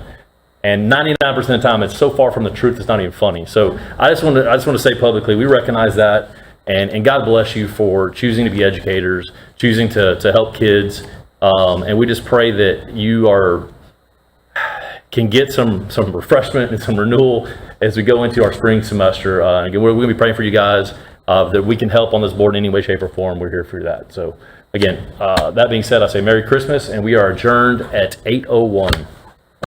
And 99% of the time, it's so far from the truth, it's not even funny. So I just want to say publicly, we recognize that, and God bless you for choosing to be educators, choosing to help kids, and we just pray that you can get some refreshment and some renewal as we go into our spring semester. Again, we're going to be praying for you guys that we can help on this board in any way, shape, or form. We're here for that. So again, that being said, I say Merry Christmas, and we are adjourned at 8:01.